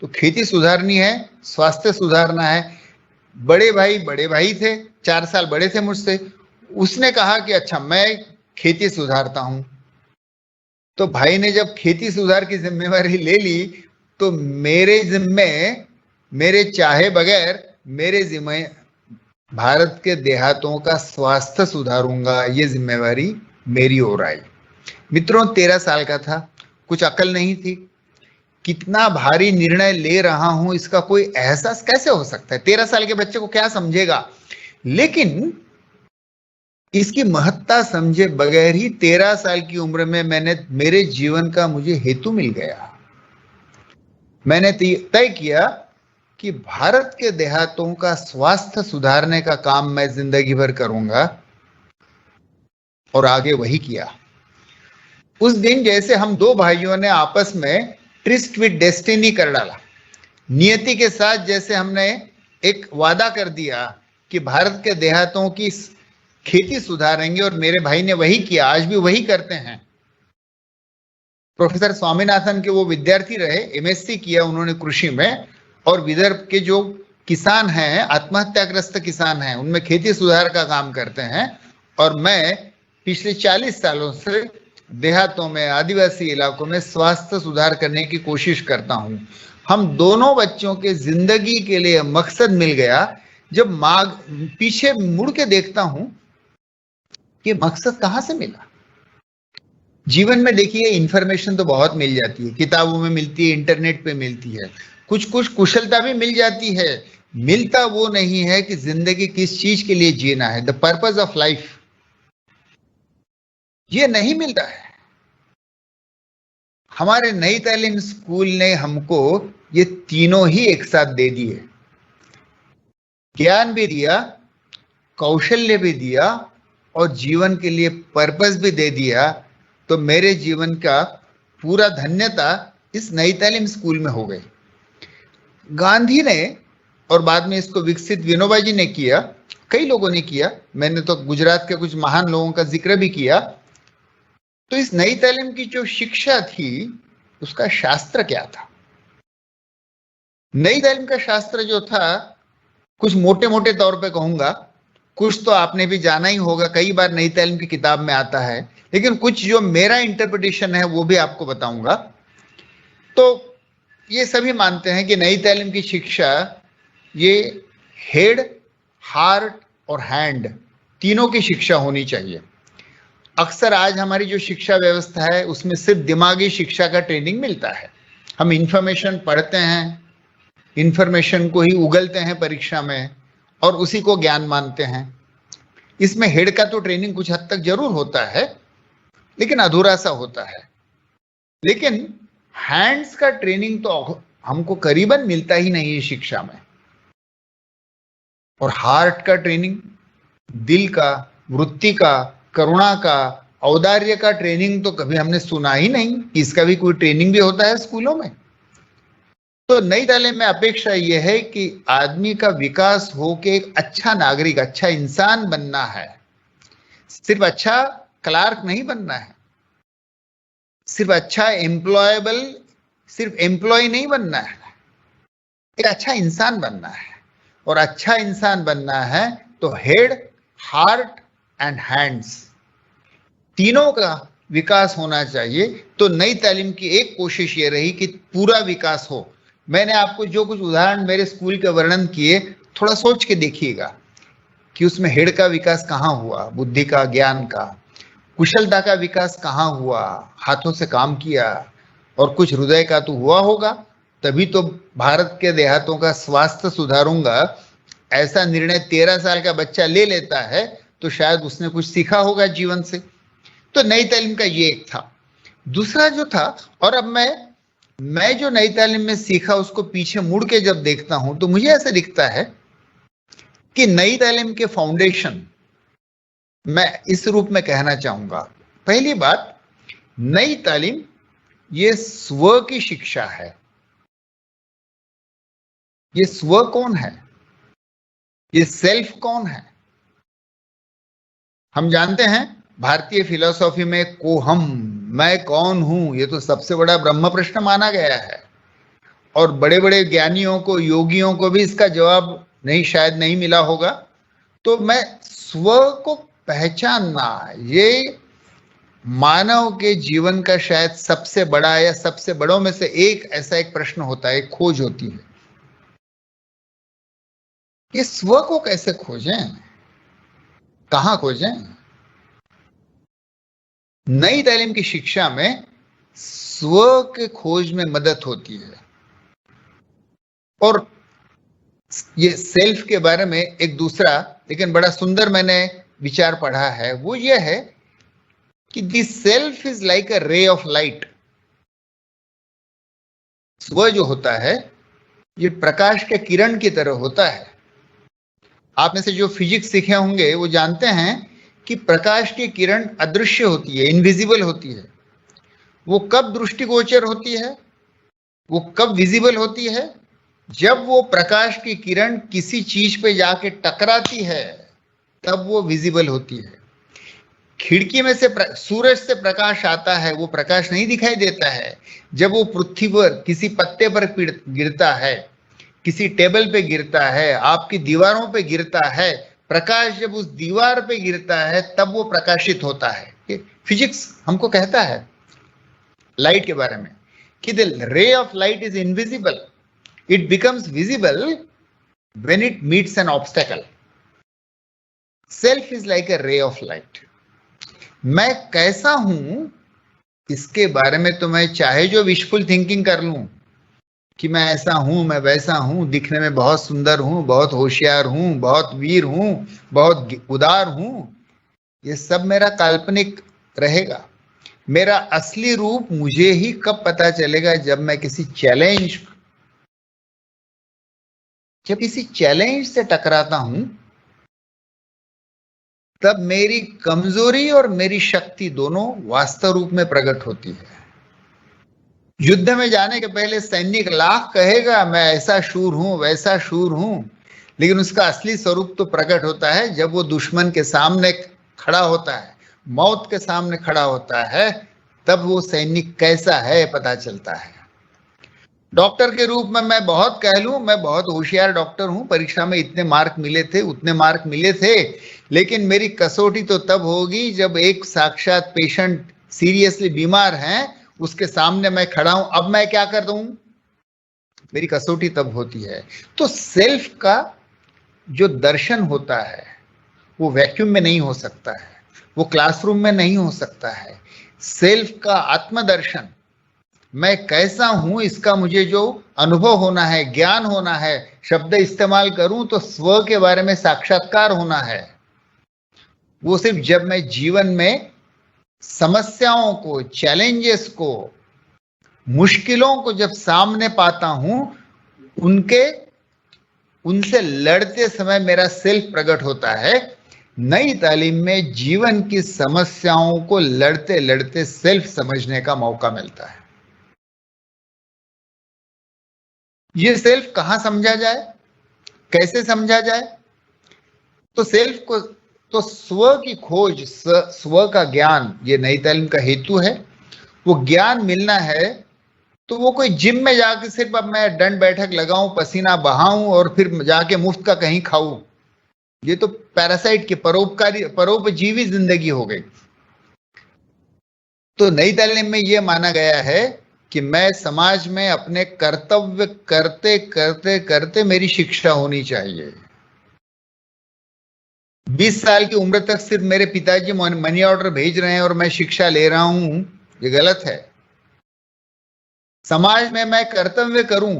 तो खेती सुधारनी है, स्वास्थ्य सुधारना है। बड़े भाई थे, 4 साल बड़े थे मुझसे। उसने कहा कि अच्छा मैं खेती सुधारता हूं। तो भाई ने जब खेती सुधार की जिम्मेवारी ले ली तो मेरे जिम्मे, मेरे चाहे बगैर मेरे जिम्मे भारत के देहातों का स्वास्थ्य सुधारूंगा, ये जिम्मेवारी मेरी ओर आई। मित्रों 13 साल का था, कुछ अकल नहीं थी। कितना भारी निर्णय ले रहा हूं इसका कोई एहसास कैसे हो सकता है। 13 साल के बच्चे को क्या समझेगा। लेकिन इसकी महत्ता समझे बगैर ही 13 साल की उम्र में मेरे जीवन का मुझे हेतु मिल गया। मैंने तय किया कि भारत के देहातों का स्वास्थ्य सुधारने का काम मैं जिंदगी भर करूंगा, और आगे वही किया। उस दिन जैसे हम 2 भाइयों ने आपस में ट्रिस्ट विद डेस्टिनी कर डाला, नियति के साथ जैसे हमने एक वादा कर दिया कि भारत के देहातों की खेती सुधारेंगे, और मेरे भाई ने वही किया, आज भी वही करते हैं। प्रोफेसर स्वामीनाथन के वो विद्यार्थी रहे, एमएससी किया उन्होंने कृषि में, और विदर्भ के जो किसान हैं, आत्महत्याग्रस्त किसान हैं, उनमें खेती सुधार का काम करते हैं। और मैं पिछले 40 सालों से देहातों में, आदिवासी इलाकों में स्वास्थ्य सुधार करने की कोशिश करता हूं। हम दोनों बच्चों के जिंदगी के लिए मकसद मिल गया। जब पीछे मुड़ के देखता हूं कि मकसद कहां से मिला। जीवन में देखिए इंफॉर्मेशन तो बहुत मिल जाती है, किताबों में मिलती है, इंटरनेट पे मिलती है, कुछ कुशलता भी मिल जाती है। मिलता वो नहीं है कि जिंदगी किस चीज के लिए जीना है, द पर्पस ऑफ लाइफ, ये नहीं मिलता है। हमारे नई तालीम स्कूल ने हमको ये तीनों ही एक साथ दे दिए। ज्ञान भी दिया, कौशल्य भी दिया और जीवन के लिए पर्पस भी दे दिया, तो मेरे जीवन का पूरा धन्यता इस नई तालीम स्कूल में हो गई। गांधी ने और बाद में इसको विकसित विनोबा जी ने किया, कई लोगों ने किया, मैंने तो गुजरात के कुछ महान लोगों का जिक्र भी किया। तो इस नई तालीम की जो शिक्षा थी उसका शास्त्र क्या था? नई तालीम का शास्त्र जो था, कुछ मोटे मोटे तौर पे कहूंगा, कुछ तो आपने भी जाना ही होगा, कई बार नई तालीम की किताब में आता है, लेकिन कुछ जो मेरा इंटरप्रिटेशन है वो भी आपको बताऊंगा। तो ये सभी मानते हैं कि नई तालीम की शिक्षा ये हेड, हार्ट और हैंड तीनों की शिक्षा होनी चाहिए। अक्सर आज हमारी जो शिक्षा व्यवस्था है उसमें सिर्फ दिमागी शिक्षा का ट्रेनिंग मिलता है। हम इंफॉर्मेशन पढ़ते हैं, इंफॉर्मेशन को ही उगलते हैं परीक्षा में और उसी को ज्ञान मानते हैं। इसमें हेड का तो ट्रेनिंग कुछ हद तक जरूर होता है, लेकिन अधूरा सा होता है। लेकिन हैंड्स का ट्रेनिंग तो हमको करीबन मिलता ही नहीं है शिक्षा में। और हार्ट का ट्रेनिंग, दिल का, वृत्ति का, करुणा का, औदार्य का ट्रेनिंग तो कभी हमने सुना ही नहीं कि इसका भी कोई ट्रेनिंग भी होता है स्कूलों में। तो नई तालीम में अपेक्षा यह है कि आदमी का विकास हो के एक अच्छा नागरिक, अच्छा इंसान बनना है। सिर्फ अच्छा क्लार्क नहीं बनना है, सिर्फ अच्छा एम्प्लॉयबल, सिर्फ एम्प्लॉय नहीं बनना है, एक अच्छा इंसान बनना है। और अच्छा इंसान बनना है तो हेड, हार्ट एंड हैंड्स तीनों का विकास होना चाहिए। तो नई तालीम की एक कोशिश ये रही कि पूरा विकास हो। मैंने आपको जो कुछ उदाहरण मेरे स्कूल के वर्णन किए, थोड़ा सोच के देखिएगा कि उसमें हेड का विकास कहाँ हुआ, बुद्धि का, ज्ञान का, कुशलता का विकास कहाँ हुआ, हाथों से काम किया, और कुछ हृदय का तो हुआ होगा। तभी तो भारत के देहातों का स्वास्थ्य सुधारूंगा ऐसा निर्णय 13 साल का बच्चा ले लेता है, तो शायद उसने कुछ सीखा होगा जीवन से। तो नई तालीम का ये एक था। दूसरा जो था, और अब मैं जो नई तालीम में सीखा उसको पीछे मुड़ के जब देखता हूं तो मुझे ऐसा दिखता है कि नई तालीम के फाउंडेशन मैं इस रूप में कहना चाहूंगा। पहली बात, नई तालीम ये स्व की शिक्षा है। ये स्व कौन है? ये सेल्फ कौन है? हम जानते हैं भारतीय फिलॉसफी में कोहम, मैं कौन हूं, ये तो सबसे बड़ा ब्रह्म प्रश्न माना गया है। और बड़े बड़े ज्ञानियों को, योगियों को भी इसका जवाब नहीं, शायद नहीं मिला होगा। तो मैं स्व को पहचानना, ये मानव के जीवन का शायद सबसे बड़ा या सबसे बड़ों में से एक ऐसा एक प्रश्न होता है, खोज होती है। ये स्व को कैसे खोजें, कहां खोजें? नई तालीम की शिक्षा में स्व के खोज में मदद होती है। और ये सेल्फ के बारे में एक दूसरा लेकिन बड़ा सुंदर मैंने विचार पढ़ा है, वो ये है कि this self is like a ray of light. स्व जो होता है ये प्रकाश के किरण की तरह होता है। आप में से जो फिजिक्स सीखे होंगे वो जानते हैं कि प्रकाश की किरण अदृश्य होती है, इनविजिबल होती है। वो कब दृष्टिगोचर होती है, वो कब विजिबल होती है? जब वो प्रकाश की किरण किसी चीज पे जाके टकराती है तब वो विजिबल होती है। खिड़की में से सूरज से प्रकाश आता है, वो प्रकाश नहीं दिखाई देता है। जब वो पृथ्वी पर किसी पत्ते पर गिरता है, किसी टेबल पे गिरता है, आपकी दीवारों पे गिरता है, प्रकाश जब उस दीवार पे गिरता है तब वो प्रकाशित होता है। फिजिक्स हमको कहता है लाइट के बारे में कि the ray of light is invisible, it becomes visible when it meets N obstacle. Self is like a ray of light. मैं कैसा हूं इसके बारे में तो मैं चाहे जो विशफुल थिंकिंग कर लूं कि मैं ऐसा हूं, मैं वैसा हूं, दिखने में बहुत सुंदर हूं, बहुत होशियार हूं, बहुत वीर हूं, बहुत उदार हूं, ये सब मेरा काल्पनिक रहेगा। मेरा असली रूप मुझे ही कब पता चलेगा? जब मैं किसी चैलेंज जब किसी चैलेंज से टकराता हूं तब मेरी कमजोरी और मेरी शक्ति दोनों वास्तव रूप में प्रकट होती है। युद्ध में जाने के पहले सैनिक लाख कहेगा मैं ऐसा शूर हूं वैसा शूर हूं, लेकिन उसका असली स्वरूप तो प्रकट होता है जब वो दुश्मन के सामने खड़ा होता है, मौत के सामने खड़ा होता है, तब वो सैनिक कैसा है पता चलता है। डॉक्टर के रूप में मैं बहुत कह लूं, मैं बहुत होशियार डॉक्टर हूं, परीक्षा में इतने मार्क मिले थे उतने मार्क मिले थे, लेकिन मेरी कसौटी तो तब होगी जब एक साक्षात पेशेंट सीरियसली बीमार है, उसके सामने मैं खड़ा हूं, अब मैं क्या कर दूं, मेरी कसौटी तब होती है। तो सेल्फ का जो दर्शन होता है वो वैक्यूम में नहीं हो सकता है, वो क्लासरूम में नहीं हो सकता है। सेल्फ का आत्मदर्शन, मैं कैसा हूं इसका मुझे जो अनुभव होना है, ज्ञान होना है, शब्द इस्तेमाल करूं तो स्व के बारे में साक्षात्कार होना है। वो सिर्फ जब मैं जीवन में समस्याओं को, चैलेंजेस को, मुश्किलों को जब सामने पाता हूं, उनसे लड़ते समय मेरा सेल्फ प्रकट होता है। नई तालीम में जीवन की समस्याओं को लड़ते लड़ते सेल्फ समझने का मौका मिलता है। ये सेल्फ कहां समझा जाए, कैसे समझा जाए? तो सेल्फ को, तो स्व की खोज, स्व का ज्ञान, ये नई तालीम का हेतु है। वो ज्ञान मिलना है तो वो कोई जिम में जाके सिर्फ अब मैं दंड बैठक लगाऊं, पसीना बहाऊं और फिर जाके मुफ्त का कहीं खाऊं, ये तो पैरासाइट की परोपजीवी जिंदगी हो गई। तो नई तालीम में यह माना गया है कि मैं समाज में अपने कर्तव्य करते करते करते मेरी शिक्षा होनी चाहिए। 20 साल की उम्र तक सिर्फ मेरे पिताजी मनी ऑर्डर भेज रहे हैं और मैं शिक्षा ले रहा हूं, ये गलत है। समाज में मैं कर्तव्य करूं,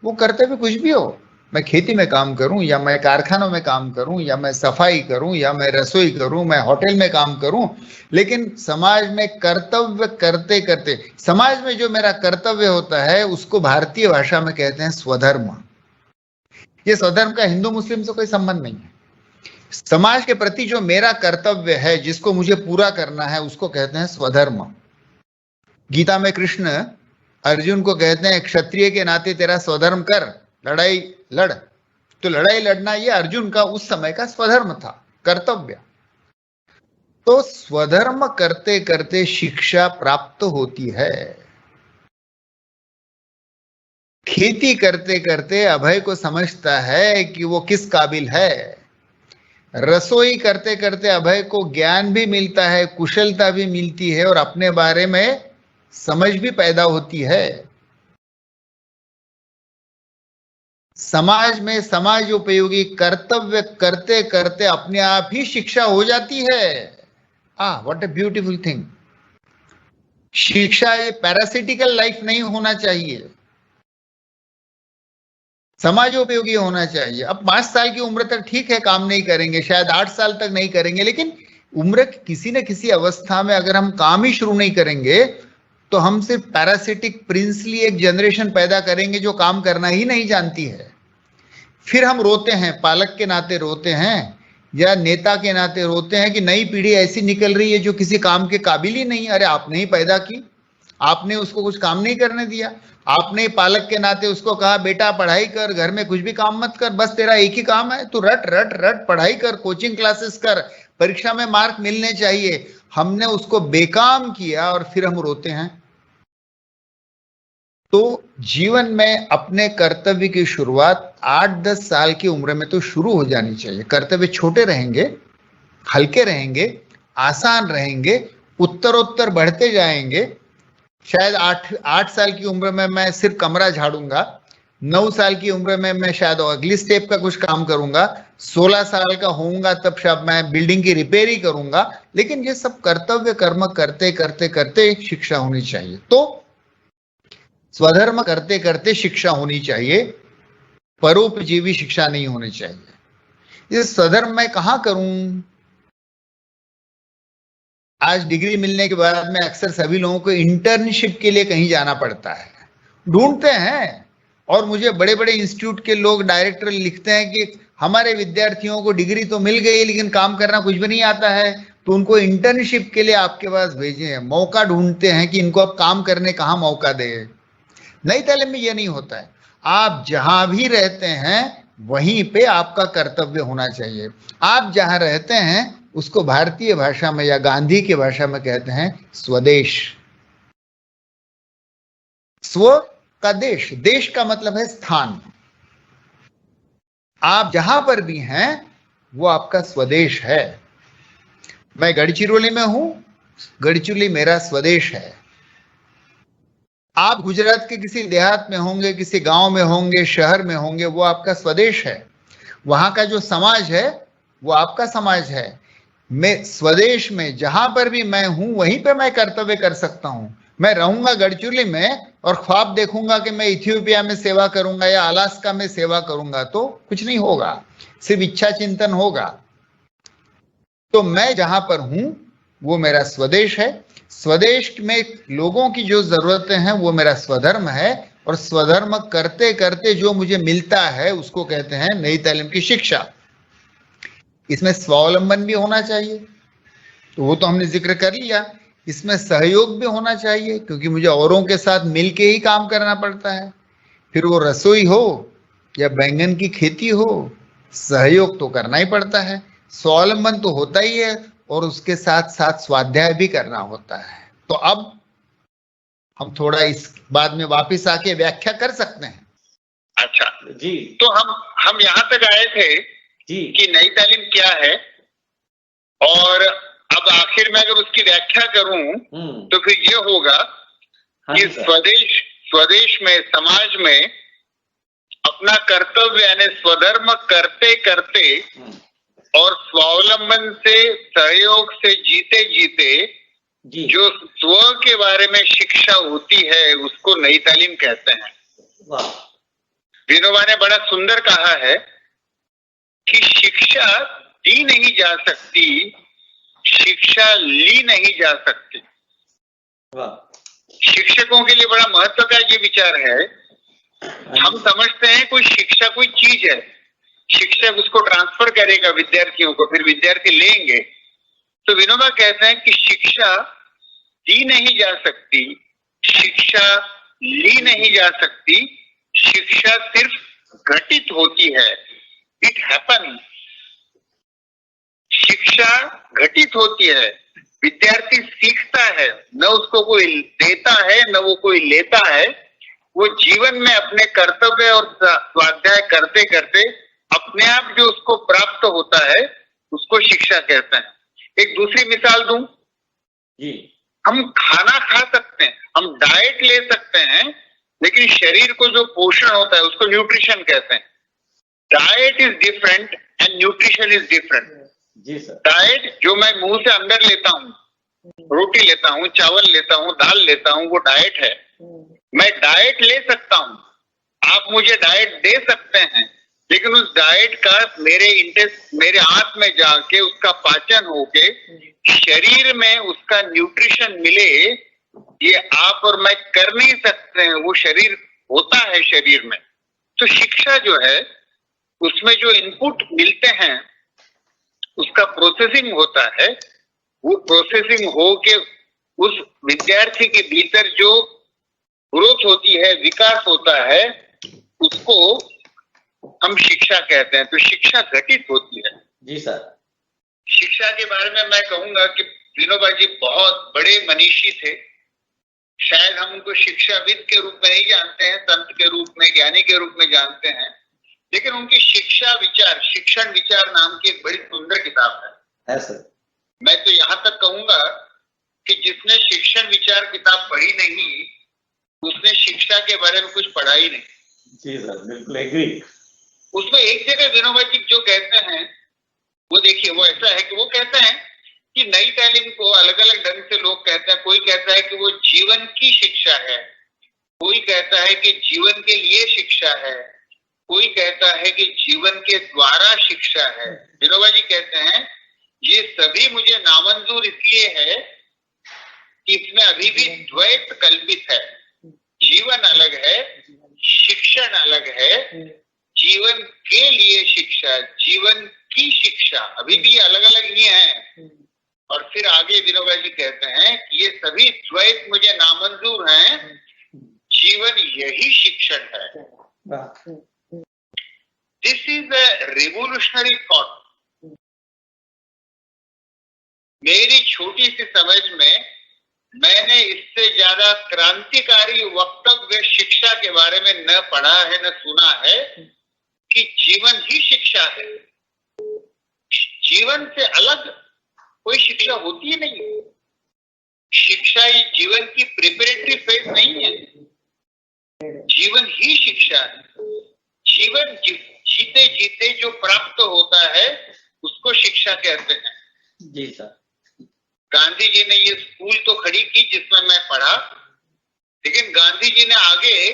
वो कर्तव्य कुछ भी हो, मैं खेती में काम करूं या मैं कारखानों में काम करूं या मैं सफाई करूं या मैं रसोई करूं, मैं होटल में काम करूं, लेकिन समाज में कर्तव्य करते करते, समाज में जो मेरा कर्तव्य होता है उसको भारतीय भाषा में कहते हैं स्वधर्म। ये स्वधर्म का हिंदू मुस्लिम से कोई संबंध नहीं है। समाज के प्रति जो मेरा कर्तव्य है, जिसको मुझे पूरा करना है, उसको कहते हैं स्वधर्म। गीता में कृष्ण अर्जुन को कहते हैं क्षत्रिय के नाते तेरा स्वधर्म कर, लड़ाई लड़। तो लड़ाई लड़ना ये अर्जुन का उस समय का स्वधर्म था, कर्तव्य। तो स्वधर्म करते करते शिक्षा प्राप्त होती है। खेती करते करते अभय को समझता है कि वो किस काबिल है। रसोई करते करते अभय को ज्ञान भी मिलता है, कुशलता भी मिलती है और अपने बारे में समझ भी पैदा होती है। समाज में समाज उपयोगी कर्तव्य करते करते अपने आप ही शिक्षा हो जाती है। What a beautiful thing. शिक्षा ये पैरासिटिकल लाइफ नहीं होना चाहिए, समाज उपयोगी होना चाहिए। अब 5 साल की उम्र तक ठीक है काम नहीं करेंगे, शायद 8 साल तक नहीं करेंगे, लेकिन उम्र किसी न किसी अवस्था में अगर हम काम ही शुरू नहीं करेंगे तो हम सिर्फ पैरासिटिक प्रिंसली एक जनरेशन पैदा करेंगे जो काम करना ही नहीं जानती है। फिर हम रोते हैं, पालक के नाते रोते हैं या नेता के नाते रोते हैं कि नई पीढ़ी ऐसी निकल रही है जो किसी काम के काबिल ही नहीं। अरे आपने ही पैदा की, आपने उसको कुछ काम नहीं करने दिया, आपने पालक के नाते उसको कहा बेटा पढ़ाई कर, घर में कुछ भी काम मत कर, बस तेरा एक ही काम है, तू रट रट रट पढ़ाई कर, कोचिंग क्लासेस कर, परीक्षा में मार्क मिलने चाहिए। हमने उसको बेकाम किया और फिर हम रोते हैं। तो जीवन में अपने कर्तव्य की शुरुआत 8-10 साल की उम्र में तो शुरू हो जानी चाहिए। कर्तव्य छोटे रहेंगे, हल्के रहेंगे, आसान रहेंगे, उत्तरोत्तर बढ़ते जाएंगे। शायद 8 साल की उम्र में मैं सिर्फ कमरा झाड़ूंगा, 9 साल की उम्र में मैं शायद अगली स्टेप का कुछ काम करूंगा, 16 साल का होऊंगा तब शायद मैं बिल्डिंग की रिपेयर ही करूंगा। लेकिन ये सब कर्तव्य कर्म करते करते करते शिक्षा होनी चाहिए। तो स्वधर्म करते करते शिक्षा होनी चाहिए, परोपजीवी शिक्षा नहीं होनी चाहिए। ये स्वधर्म मैं कहां करूं? आज डिग्री मिलने के बाद में अक्सर सभी लोगों को इंटर्नशिप के लिए कहीं जाना पड़ता है, ढूंढते हैं और मुझे बड़े बड़े इंस्टीट्यूट के लोग डायरेक्टर लिखते हैं कि हमारे विद्यार्थियों को डिग्री तो मिल गई लेकिन काम करना कुछ भी नहीं आता है, तो उनको इंटर्नशिप के लिए आपके पास भेजे, मौका ढूंढते हैं कि इनको अब काम करने कहाँ मौका दे। नई तालीम में ये नहीं होता है। आप जहां भी रहते हैं वहीं पे आपका कर्तव्य होना चाहिए। आप जहां रहते हैं उसको भारतीय भाषा में या गांधी की भाषा में कहते हैं स्वदेश। स्व का देश, देश का मतलब है स्थान। आप जहां पर भी हैं वो आपका स्वदेश है। मैं गढ़चिरौली में हूं, गढ़चिरौली मेरा स्वदेश है। आप गुजरात के किसी देहात में होंगे, किसी गांव में होंगे, शहर में होंगे, वो आपका स्वदेश है। वहां का जो समाज है वो आपका समाज है। मैं स्वदेश में जहां पर भी मैं हूं वहीं पे मैं कर्तव्य कर सकता हूं। मैं रहूंगा गढ़चिरौली में और ख्वाब देखूंगा कि मैं इथियोपिया में सेवा करूंगा या अलास्का में सेवा करूंगा तो कुछ नहीं होगा, सिर्फ इच्छा चिंतन होगा। तो मैं जहां पर हूं वो मेरा स्वदेश है। स्वदेश में लोगों की जो जरूरतें हैं वो मेरा स्वधर्म है, और स्वधर्म करते करते जो मुझे मिलता है उसको कहते हैं नई तालीम की शिक्षा। इसमें स्वावलंबन भी होना चाहिए, तो वो तो हमने जिक्र कर लिया। इसमें सहयोग भी होना चाहिए क्योंकि मुझे औरों के साथ मिलके ही काम करना पड़ता है, फिर वो रसोई हो या बैंगन की खेती हो, सहयोग तो करना ही पड़ता है। स्वावलंबन तो होता ही है और उसके साथ साथ स्वाध्याय भी करना होता है। तो अब हम थोड़ा इस बाद में वापस आके व्याख्या कर सकते हैं। अच्छा जी, तो हम यहाँ तक आए थे जी, कि नई तालीम क्या है, और अब आखिर में अगर उसकी व्याख्या करूं तो फिर ये होगा कि स्वदेश में, समाज में अपना कर्तव्य यानी स्वधर्म करते करते और स्वावलंबन से, सहयोग से जीते जीते जी, जो स्व के बारे में शिक्षा होती है उसको नई तालीम कहते हैं। वाह, विनोबा ने बड़ा सुंदर कहा है कि शिक्षा दी नहीं जा सकती, शिक्षा ली नहीं जा सकती। वाह, शिक्षकों के लिए बड़ा महत्व का ये विचार है। हम समझते हैं कोई शिक्षा कोई चीज है, शिक्षक उसको ट्रांसफर करेगा विद्यार्थियों को, फिर विद्यार्थी लेंगे। तो विनोबा कहते हैं कि शिक्षा दी नहीं जा सकती, शिक्षा ली नहीं जा सकती, शिक्षा सिर्फ घटित होती है, इट हैपन। शिक्षा घटित होती है, विद्यार्थी सीखता है, न उसको कोई देता है न वो कोई लेता है। वो जीवन में अपने कर्तव्य और स्वाध्याय करते करते अपने आप जो उसको प्राप्त होता है उसको शिक्षा कहते हैं। एक दूसरी मिसाल दूं, जी, हम खाना खा सकते हैं, हम डाइट ले सकते हैं, लेकिन शरीर को जो पोषण होता है उसको न्यूट्रिशन कहते हैं। Diet is different and nutrition is different. जी सर। डाइट जो मैं मुंह से अंदर लेता हूँ, रोटी लेता हूँ, चावल लेता हूँ, दाल लेता हूँ, वो डाइट है। मैं डाइट ले सकता हूँ, आप मुझे डाइट दे सकते हैं, लेकिन उस डाइट का मेरे आंत में जाके उसका पाचन होके शरीर में उसका न्यूट्रिशन मिले, ये आप और मैं कर नहीं सकते हैं। वो शरीर होता है शरीर में। तो शिक्षा जो है उसमें जो इनपुट मिलते हैं उसका प्रोसेसिंग होता है। वो प्रोसेसिंग हो के उस विद्यार्थी के भीतर जो ग्रोथ होती है, विकास होता है, उसको हम शिक्षा कहते हैं। तो शिक्षा घटित होती है। जी सर। शिक्षा के बारे में मैं कहूंगा कि विनोबा जी बहुत बड़े मनीषी थे। शायद हम उनको शिक्षाविद के रूप में नहीं जानते हैं, संत के रूप में, ज्ञानी के रूप में जानते हैं, लेकिन उनकी शिक्षा विचार, शिक्षण विचार नाम की एक बड़ी सुंदर किताब है सर। मैं तो यहाँ तक कहूंगा कि जिसने शिक्षण विचार किताब पढ़ी नहीं उसने शिक्षा के बारे में कुछ पढ़ा ही नहीं। जी सर, बिल्कुल एग्री। उसमें एक जगह विनोबा जी जो कहते हैं वो देखिए, वो ऐसा है कि वो कहते हैं कि नई तालीम को अलग अलग ढंग से लोग कहते हैं। कोई कहता है कि वो जीवन की शिक्षा है, कोई कहता है कि जीवन के लिए शिक्षा है, कोई कहता है कि जीवन के द्वारा शिक्षा है। विनोबा जी कहते हैं ये सभी मुझे नामंजूर इसलिए है कि इसमें अभी भी द्वैत कल्पित है। जीवन अलग है, शिक्षण अलग है, जीवन के लिए शिक्षा, जीवन की शिक्षा, अभी भी अलग अलग ही है। और फिर आगे विनोबा जी कहते हैं कि ये सभी द्वैत मुझे नामंजूर हैं, जीवन यही शिक्षण है। This is a revolutionary thought. मेरी छोटी सी समझ में मैंने इससे ज्यादा क्रांतिकारी वक्तव्य शिक्षा के बारे में न पढ़ा है न सुना है कि जीवन ही शिक्षा है। जीवन से अलग कोई शिक्षा होती ही नहीं। शिक्षा ही जीवन की प्रिपरेटरी फेज नहीं है, जीवन ही शिक्षा है। जीवन जीते जीते जो प्राप्त होता है उसको शिक्षा कहते हैं। जी सर। गांधी जी ने ये स्कूल तो खड़ी की जिसमें मैं पढ़ा, लेकिन गांधी जी ने आगे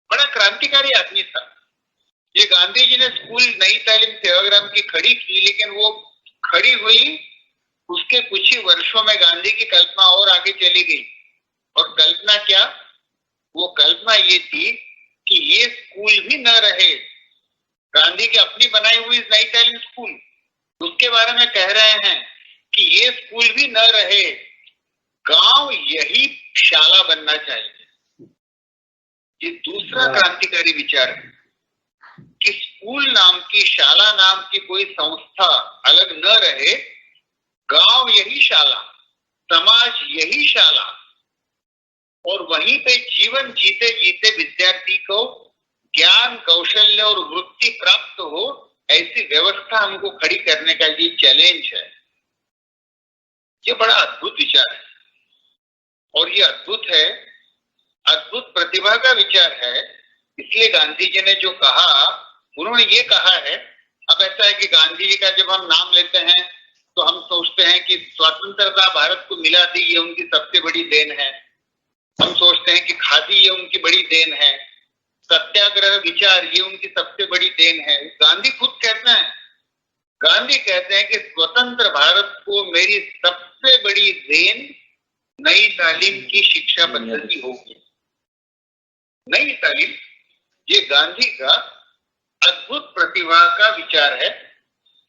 बड़ा क्रांतिकारी आदमी था। ये गांधी जी ने स्कूल नई तालीम सेवाग्राम की खड़ी की, लेकिन वो खड़ी हुई उसके कुछ ही वर्षों में गांधी की कल्पना और आगे चली गई। और कल्पना क्या? वो कल्पना ये थी कि ये स्कूल भी न रहे। गांधी की अपनी बनाई हुई नई तालीम स्कूल, उसके बारे में कह रहे हैं कि ये स्कूल भी न रहे, गांव यही शाला बनना चाहिए। ये दूसरा क्रांतिकारी विचार है कि स्कूल नाम की, शाला नाम की कोई संस्था अलग न रहे, गांव यही शाला, समाज यही शाला, और वहीं पे जीवन जीते जीते विद्यार्थी को ज्ञान, कौशल्य और वृत्ति प्राप्त हो, ऐसी व्यवस्था हमको खड़ी करने का ये चैलेंज है। ये बड़ा अद्भुत विचार है और ये अद्भुत है, अद्भुत प्रतिभा का विचार है। इसलिए गांधी जी ने जो कहा, उन्होंने ये कहा है। अब ऐसा है कि गांधी जी का जब हम नाम लेते हैं तो हम सोचते हैं कि स्वतंत्रता भारत को मिला थी, ये उनकी सबसे बड़ी देन है। हम सोचते हैं कि खादी ये उनकी बड़ी देन है, सत्याग्रह विचार ये उनकी सबसे बड़ी देन है। गांधी खुद कहते हैं, गांधी कहते हैं कि स्वतंत्र भारत को मेरी सबसे बड़ी देन नई तालीम की शिक्षा पद्धति होगी। नई तालीम, ये गांधी का अद्भुत प्रतिभा का विचार है,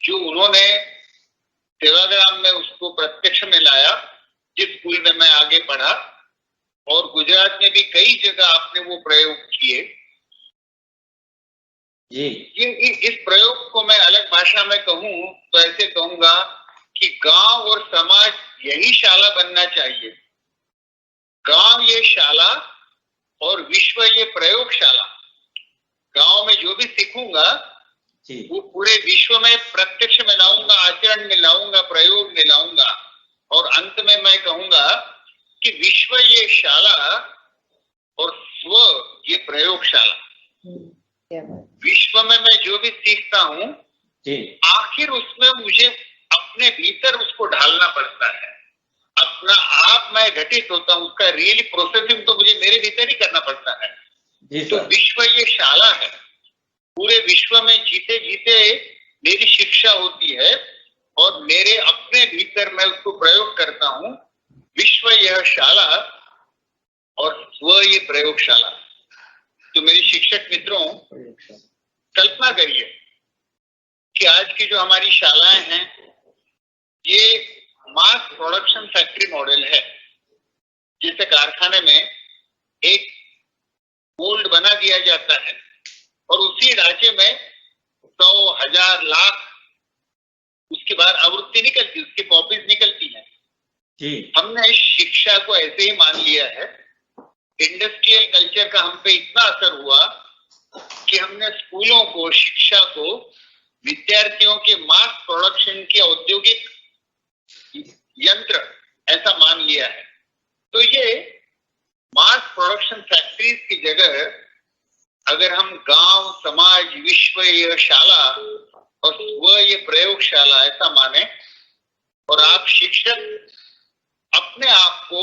जो उन्होंने सेवाग्राम में उसको प्रत्यक्ष में लाया, जिस स्कूल में मैं आगे पढ़ा, और गुजरात में भी कई जगह आपने वो प्रयोग किए। ये इस प्रयोग को मैं अलग भाषा में कहूं तो ऐसे कहूंगा कि गांव और समाज यही शाला बनना चाहिए। गांव ये शाला और विश्व ये प्रयोगशाला। गांव में जो भी सीखूंगा वो पूरे विश्व में प्रत्यक्ष में लाऊंगा, आचरण में लाऊंगा, प्रयोग में लाऊंगा, और अंत में मैं कहूंगा कि विश्व ये शाला और स्व ये प्रयोगशाला। विश्व में मैं जो भी सीखता हूँ आखिर उसमें मुझे अपने भीतर उसको ढालना पड़ता है। अपना आप मैं घटित होता हूँ, उसका रियली प्रोसेसिंग तो मुझे मेरे भीतर ही करना पड़ता है। तो विश्व ये शाला है, पूरे विश्व में जीते जीते मेरी शिक्षा होती है और मेरे अपने भीतर मैं उसको प्रयोग करता हूँ। विश्व यह शाला और स्व ये प्रयोगशाला। तो मेरे शिक्षक मित्रों, कल्पना करिए कि आज की जो हमारी शालाएं हैं ये मास प्रोडक्शन फैक्ट्री मॉडल है। जिसे कारखाने में एक मोल्ड बना दिया जाता है और उसी ढांचे में 100, 1000, लाख उसके बाद आवृत्ति निकलती, उसकी कॉपीज निकलती हैं। हमने शिक्षा को ऐसे ही मान लिया है। इंडस्ट्रियल कल्चर का हम पे इतना असर हुआ कि हमने स्कूलों को, शिक्षा को विद्यार्थियों के मास प्रोडक्शन के औद्योगिक यंत्र ऐसा मान लिया है। तो ये मास प्रोडक्शन फैक्ट्रीज की जगह अगर हम गांव, समाज, विश्व ये शाला और स्व ये प्रयोगशाला ऐसा माने, और आप शिक्षक अपने आप को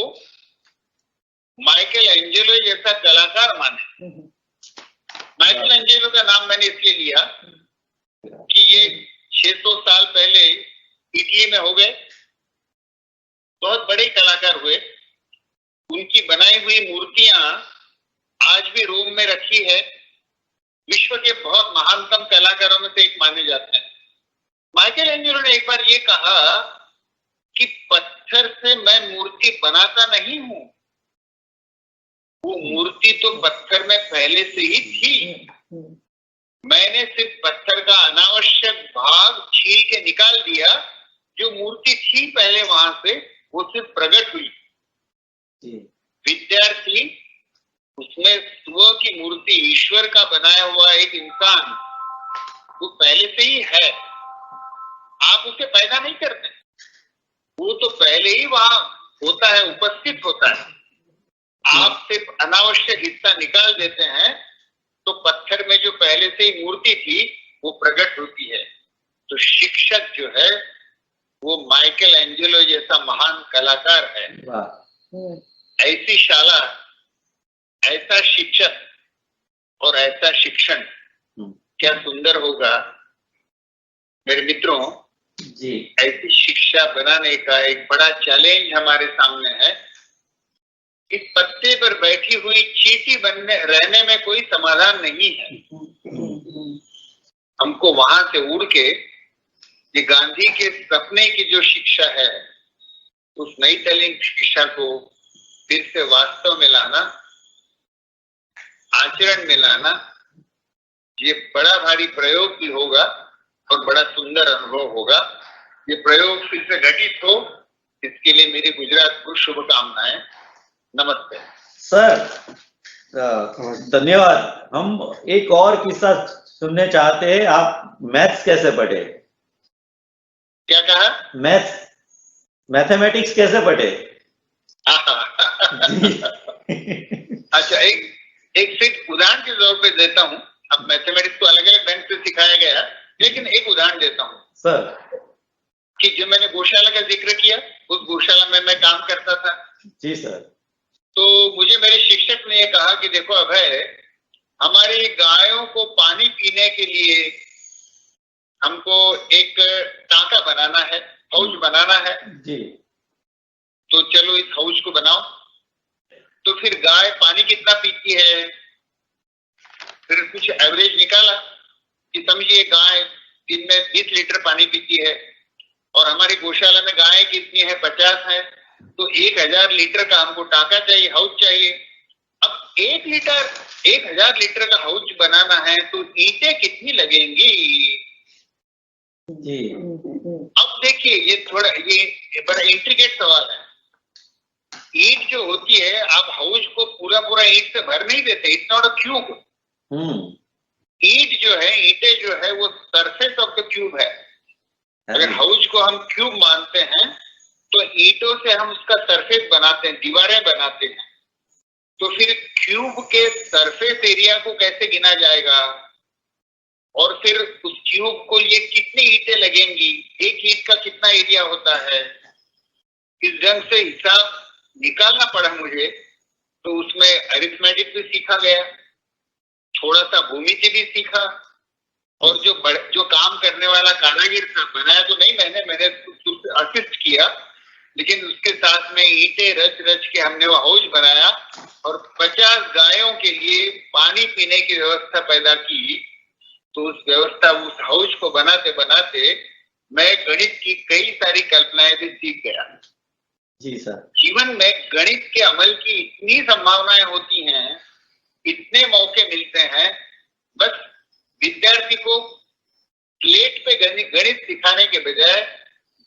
माइकल एंजेलो जैसा कलाकार माने। माइकल एंजेलो का नाम मैंने इसलिए लिया कि ये 600 साल पहले इटली में हो गए, बहुत बड़े कलाकार हुए। उनकी बनाई हुई मूर्तियां आज भी रोम में रखी है। विश्व के बहुत महानतम कलाकारों में से एक माने जाते हैं। माइकल एंजेलो ने एक बार ये कहा कि पत्थर से मैं मूर्ति बनाता नहीं हूं, वो मूर्ति तो पत्थर में पहले से ही थी, मैंने सिर्फ पत्थर का अनावश्यक भाग छील के निकाल दिया, जो मूर्ति थी पहले वहां से वो सिर्फ प्रकट हुई। विद्यार्थी उसमें स्व की मूर्ति, ईश्वर का बनाया हुआ एक इंसान वो पहले से ही है, आप उसे पैदा नहीं करते, वो तो पहले ही वहां होता है, उपस्थित होता है। आप सिर्फ अनावश्यक हिस्सा निकाल देते हैं तो पत्थर में जो पहले से ही मूर्ति थी वो प्रकट होती है। तो शिक्षक जो है वो माइकल एंजेलो जैसा महान कलाकार है। ऐसी शाला, ऐसा शिक्षक और ऐसा शिक्षण क्या सुंदर होगा मेरे मित्रों जी। ऐसी शिक्षा बनाने का एक बड़ा चैलेंज हमारे सामने है। इस पत्ते पर बैठी हुई चींटी बनने रहने में कोई समाधान नहीं है। हमको वहां से उड़ के ये गांधी के सपने की जो शिक्षा है उस नई तलीम शिक्षा को फिर से वास्तव में लाना, आचरण में लाना, ये बड़ा भारी प्रयोग भी होगा और बड़ा सुंदर अनुभव होगा। ये प्रयोग फिर से घटित हो, इसके लिए मेरी गुजरात को शुभकामनाएं। नमस्ते सर, धन्यवाद। हम एक और किस्सा सुनने चाहते हैं। आप मैथ्स कैसे पढ़े? क्या कहा? मैथमेटिक्स कैसे पढ़े? अच्छा, एक सिर्फ उदाहरण के तौर पे देता हूँ। अब मैथमेटिक्स को अलग अलग ढंग से सिखाया गया, लेकिन एक उदाहरण देता हूँ सर। कि जो मैंने गौशाला का जिक्र किया, उस गौशाला में मैं काम करता था। जी सर। तो मुझे मेरे शिक्षक ने ये कहा कि देखो अभय, हमारी गायों को पानी पीने के लिए हमको एक टांका बनाना है, हौज बनाना है जी। तो चलो इस हौज को बनाओ। तो फिर गाय पानी कितना पीती है, फिर कुछ एवरेज निकाला कि समझिए गाय दिन में 20 लीटर पानी पीती है और हमारी गौशाला में गायें कितनी है, 50 है, तो 1000 लीटर का हमको टांका चाहिए, हौज चाहिए। अब 1000 लीटर का हौज बनाना है तो ईंटें कितनी लगेंगी जी। अब देखिए ये बड़ा इंट्रिकेट सवाल है। ईंट जो होती है, आप हौज को पूरा ईंट से भर नहीं देते, इट्स नॉट अ क्यूब। ईंट जो है, ईंटें जो है वो सरफेस ऑफ द क्यूब है। अगर हौज को हम क्यूब मानते हैं तो ईंटों से हम उसका सरफेस बनाते हैं, दीवारें बनाते हैं। तो फिर क्यूब के सरफेस एरिया को कैसे गिना जाएगा और फिर उस क्यूब को लिए कितनी ईंटें लगेंगी, एक ईंट का कितना एरिया होता है, इस ढंग से हिसाब निकालना पड़ा मुझे। तो उसमें अरिथमेटिक भी सीखा गया, थोड़ा सा भूमिति भी सीखा, और जो काम करने वाला कारीगर था, बनाया तो नहीं मैंने असिस्ट किया, लेकिन उसके साथ में ईंटें रच के हमने वो हौज बनाया और 50 गायों के लिए पानी पीने की व्यवस्था पैदा की। तो उस व्यवस्था, उस हौज को बनाते बनाते मैं गणित की कई सारी कल्पनाएं भी सीख गया। जी सर। जीवन में गणित के अमल की इतनी संभावनाएं होती हैं, इतने मौके मिलते हैं, बस विद्यार्थी को स्लेट पे गणित सिखाने के बजाय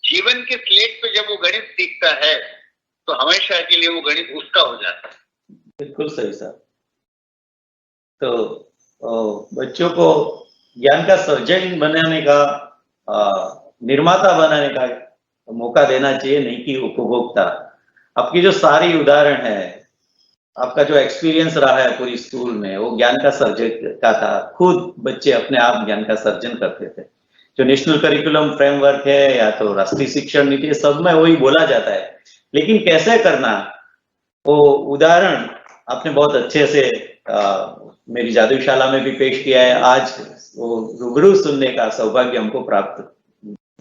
जीवन के स्लेट पे जब वो गणित सीखता है तो हमेशा के लिए वो गणित उसका हो जाता है। बिल्कुल सही सर। तो बच्चों को ज्ञान का सर्जन बनाने का, निर्माता बनाने का मौका देना चाहिए, नहीं कि उपभोक्ता। आपकी जो सारी उदाहरण है, आपका जो एक्सपीरियंस रहा है पूरी स्कूल में, वो ज्ञान का सर्जन का था। खुद बच्चे अपने आप ज्ञान का सर्जन करते थे। जो नेशनल करिकुलम फ्रेमवर्क है या तो राष्ट्रीय शिक्षण नीति, सब में वही बोला जाता है, लेकिन कैसे करना, वो उदाहरण आपने बहुत अच्छे से मेरी जादूशाला में भी पेश किया है। आज वो रूबरू सुनने का सौभाग्य हमको प्राप्त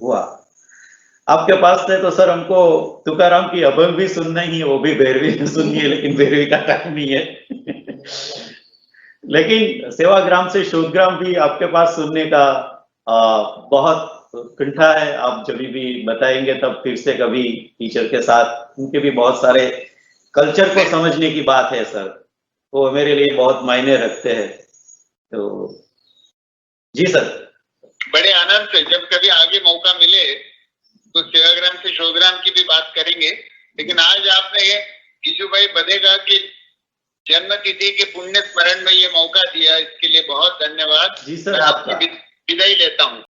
हुआ। आपके पास थे तो सर हमको तुकाराम की अभंग भी सुनना ही है, वो भी भैरवी में सुनिए, लेकिन भैरवी का टाइम नहीं है। लेकिन सेवाग्राम से शोधग्राम भी आपके पास सुनने का बहुत कंठा है। आप जब भी बताएंगे तब फिर से कभी टीचर के साथ, उनके भी बहुत सारे कल्चर को समझने की बात है सर, वो मेरे लिए बहुत मायने रखते हैं। तो जी सर, बड़े आनंद से जब कभी आगे मौका मिले तो सेवाग्राम से शोधग्राम की भी बात करेंगे। लेकिन आज आपने गिजूभाई बधेगा की जन्म तिथि के पुण्य स्मरण में ये मौका दिया, इसके लिए बहुत धन्यवाद। जी सर, मैं आपकी विदाई लेता हूँ।